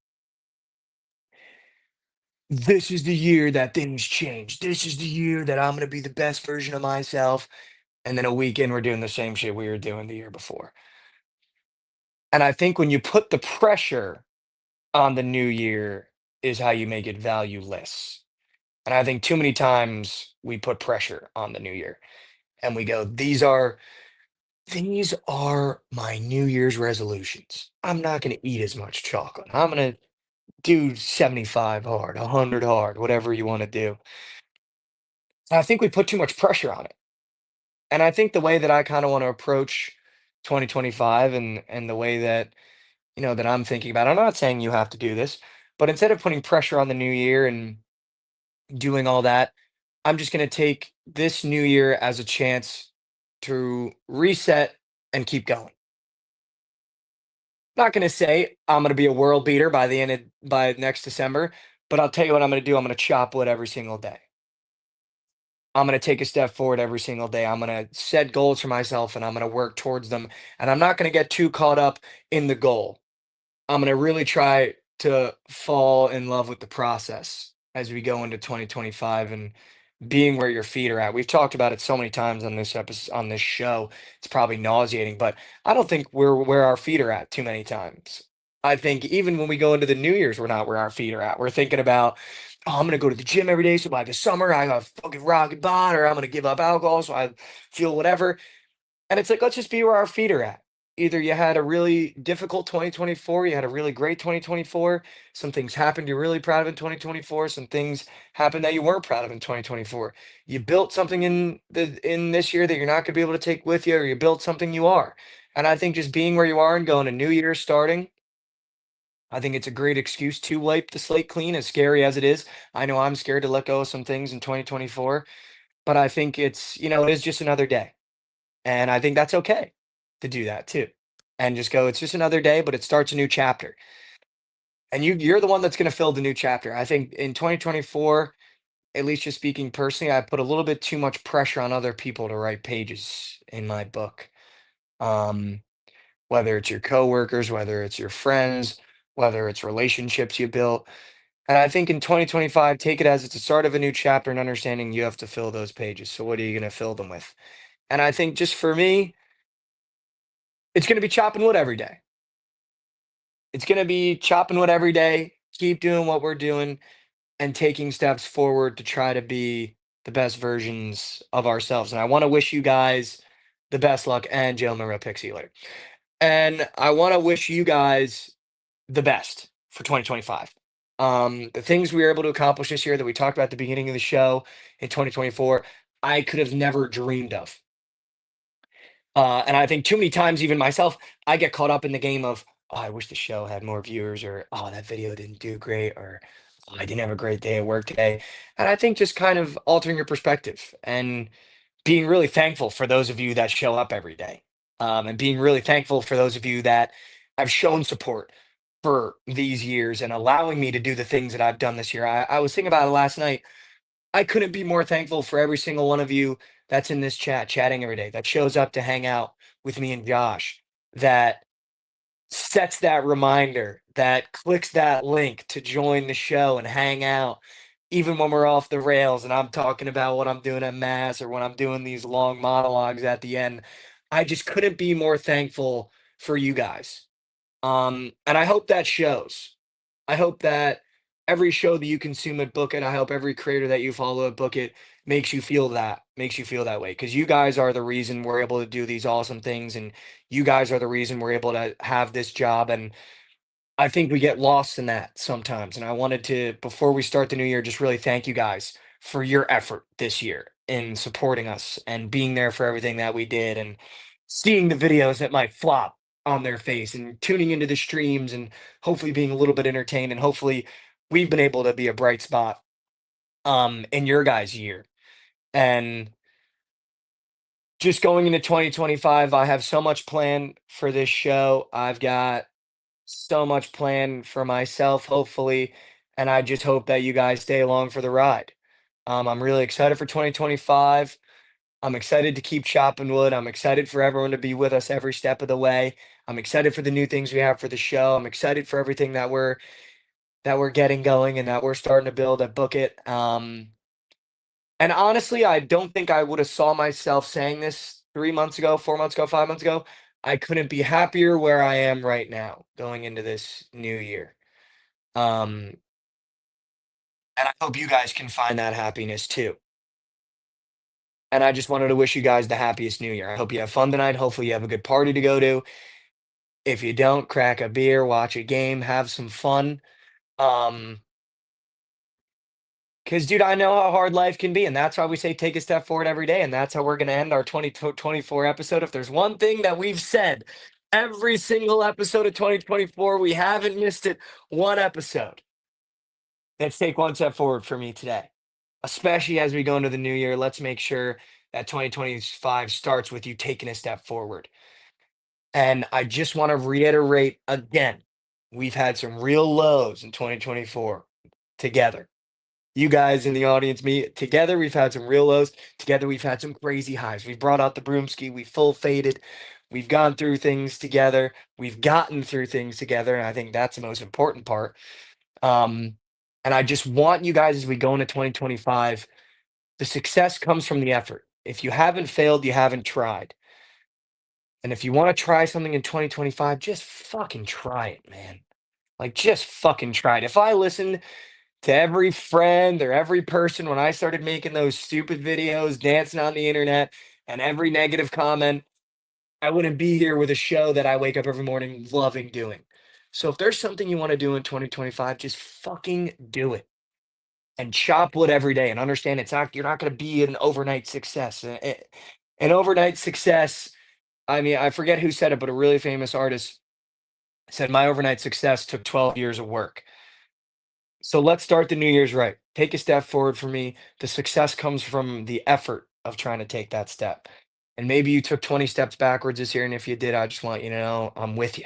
this is the year that things change. This is the year that I'm going to be the best version of myself. And then a weekend, we're doing the same shit we were doing the year before. And I think when you put the pressure on the new year is how you make it valueless. And I think too many times we put pressure on the new year and we go, these are my New Year's resolutions. I'm not going to eat as much chocolate. I'm going to do 75 hard, 100 hard, whatever you want to do. And I think we put too much pressure on it. And I think the way that I kind of want to approach 2025 and the way that, that I'm thinking about, I'm not saying you have to do this, but instead of putting pressure on the new year and doing all that, I'm just going to take this new year as a chance to reset and keep going. Not going to say I'm going to be a world beater by next December, but I'll tell you what I'm going to do. I'm going to chop wood every single day. I'm going to take a step forward every single day. I'm going to set goals for myself and I'm going to work towards them. And I'm not going to get too caught up in the goal. I'm going to really try to fall in love with the process as we go into 2025 and being where your feet are at. We've talked about it so many times on this episode, on this show. It's probably nauseating, but I don't think we're where our feet are at too many times. I think even when we go into the New Year's, we're not where our feet are at. We're thinking about, oh, I'm gonna go to the gym every day, so by the summer I got a fucking rocket bod, or I'm gonna give up alcohol so I feel whatever. And it's like, let's just be where our feet are at. Either you had a really difficult 2024, you had a really great 2024. Some things happened you're really proud of in 2024. Some things happened that you weren't proud of in 2024. You built something in this year that you're not gonna be able to take with you, or you built something you are. And I think just being where you are and going a new year starting, I think it's a great excuse to wipe the slate clean, as scary as it is. I know I'm scared to let go of some things in 2024, but I think it is just another day. And I think that's okay to do that too. And just go, it's just another day, but it starts a new chapter. And you're the one that's going to fill the new chapter. I think in 2024, at least just speaking personally, I put a little bit too much pressure on other people to write pages in my book. Um, whether it's your coworkers, whether it's your friends, whether it's relationships you built. And I think in 2025, take it as it's the start of a new chapter and understanding you have to fill those pages. So what are you going to fill them with? And I think just for me, it's going to be chopping wood every day. It's going to be chopping wood every day, keep doing what we're doing, and taking steps forward to try to be the best versions of ourselves. And I want to wish you guys the best luck. And Jalen Monroe Pixie later. And I want to wish you guys the best for 2025. The things we were able to accomplish this year that we talked about at the beginning of the show in 2024, I could have never dreamed of. And I think too many times, even myself, I get caught up in the game of, oh, I wish the show had more viewers, or oh, that video didn't do great, or oh, I didn't have a great day at work today. And I think just kind of altering your perspective and being really thankful for those of you that show up every day, and being really thankful for those of you that have shown support for these years and allowing me to do the things that I've done this year. I was thinking about it last night. I couldn't be more thankful for every single one of you that's in this chat, chatting every day, that shows up to hang out with me and Josh, that sets that reminder, that clicks that link to join the show and hang out, even when we're off the rails and I'm talking about what I'm doing at Mass or when I'm doing these long monologues at the end. I just couldn't be more thankful for you guys. And I hope that shows. I hope that every show that you consume at Bookit, I hope every creator that you follow at Bookit makes you feel that way. Because you guys are the reason we're able to do these awesome things, and you guys are the reason we're able to have this job. And I think we get lost in that sometimes. And I wanted to, before we start the new year, just really thank you guys for your effort this year in supporting us and being there for everything that we did and seeing the videos that might flop on their face and tuning into the streams and hopefully being a little bit entertained. And hopefully we've been able to be a bright spot in your guys' year. And just going into 2025, I have so much planned for this show. I've got so much planned for myself, hopefully, and I just hope that you guys stay along for the ride. I'm really excited for 2025. I'm excited to keep chopping wood. I'm excited for everyone to be with us every step of the way. I'm excited for the new things we have for the show. I'm excited for everything that we're getting going and that we're starting to build at Bookit. And honestly, I don't think I would have saw myself saying this 3 months ago, 4 months ago, 5 months ago. I couldn't be happier where I am right now going into this new year. Um, and I hope you guys can find that happiness too. And I just wanted to wish you guys the happiest new year. I hope you have fun tonight. Hopefully, you have a good party to go to. If you don't, crack a beer, watch a game, have some fun. Um, Because, dude, I know how hard life can be, and that's why we say take a step forward every day, and that's how we're going to end our 2024 episode. If there's one thing that we've said every single episode of 2024, we haven't missed it one episode. Let's take one step forward for me today, especially as we go into the new year. Let's make sure that 2025 starts with you taking a step forward. And I just want to reiterate again, we've had some real lows in 2024 together. You guys in the audience, me, together, we've had some real lows. Together, we've had some crazy highs. We've brought out the broomski. We full faded. We've gone through things together. We've gotten through things together. And I think that's the most important part. Um, and I just want you guys, as we go into 2025, the success comes from the effort. If you haven't failed, you haven't tried. And if you want to try something in 2025, just fucking try it, man. Like, just fucking try it. If I listened to every friend or every person when I started making those stupid videos, dancing on the internet, and every negative comment, I wouldn't be here with a show that I wake up every morning loving doing. So if there's something you want to do in 2025, just fucking do it and chop wood every day and understand you're not going to be an overnight success. An overnight success, I mean, I forget who said it, but a really famous artist said my overnight success took 12 years of work. So let's start the New Year's right. Take a step forward for me. The success comes from the effort of trying to take that step. And maybe you took 20 steps backwards this year. And if you did, I just want you to know I'm with you.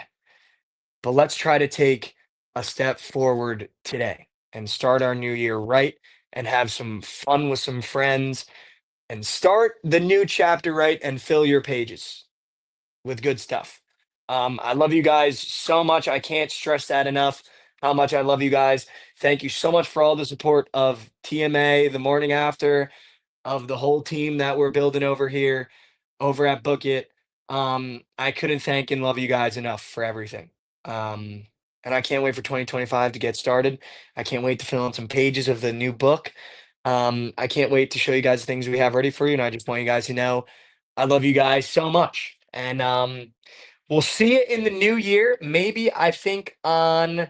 But let's try to take a step forward today and start our new year right and have some fun with some friends and start the new chapter right and fill your pages with good stuff. I love you guys so much. I can't stress that enough. How much I love you guys. Thank you so much for all the support of TMA, the morning after, of the whole team that we're building over here, over at Bookit. I couldn't thank and love you guys enough for everything. And I can't wait for 2025 to get started. I can't wait to fill in some pages of the new book. I can't wait to show you guys the things we have ready for you. And I just want you guys to know I love you guys so much. And we'll see you in the new year. Maybe I think on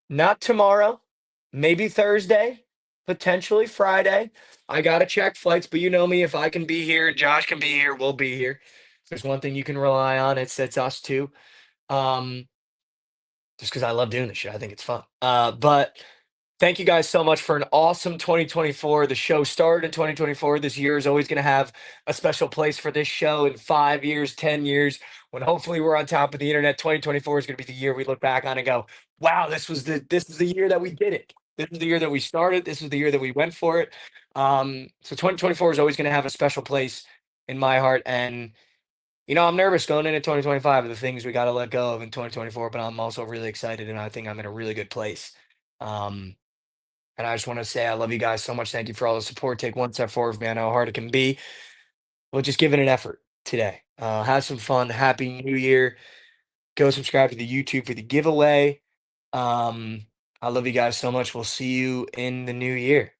not tomorrow, maybe Thursday, potentially Friday. I gotta check flights, but you know me. If I can be here, Josh can be here, we'll be here. If there's one thing you can rely on, it's us too. Um, just because I love doing this shit. I think it's fun. But thank you guys so much for an awesome 2024. The show started in 2024. This year is always going to have a special place for this show in 5 years, 10 years, when hopefully we're on top of the internet. 2024 is going to be the year we look back on and go, wow, this is the year that we did it. This is the year that we started. This is the year that we went for it. So 2024 is always going to have a special place in my heart. And I'm nervous going into 2025 of the things we got to let go of in 2024, but I'm also really excited and I think I'm in a really good place. Um, and I just want to say I love you guys so much. Thank you for all the support. Take one step forward, man. How hard it can be. We'll just give it an effort today. Have some fun. Happy New Year. Go subscribe to the YouTube for the giveaway. I love you guys so much. We'll see you in the new year.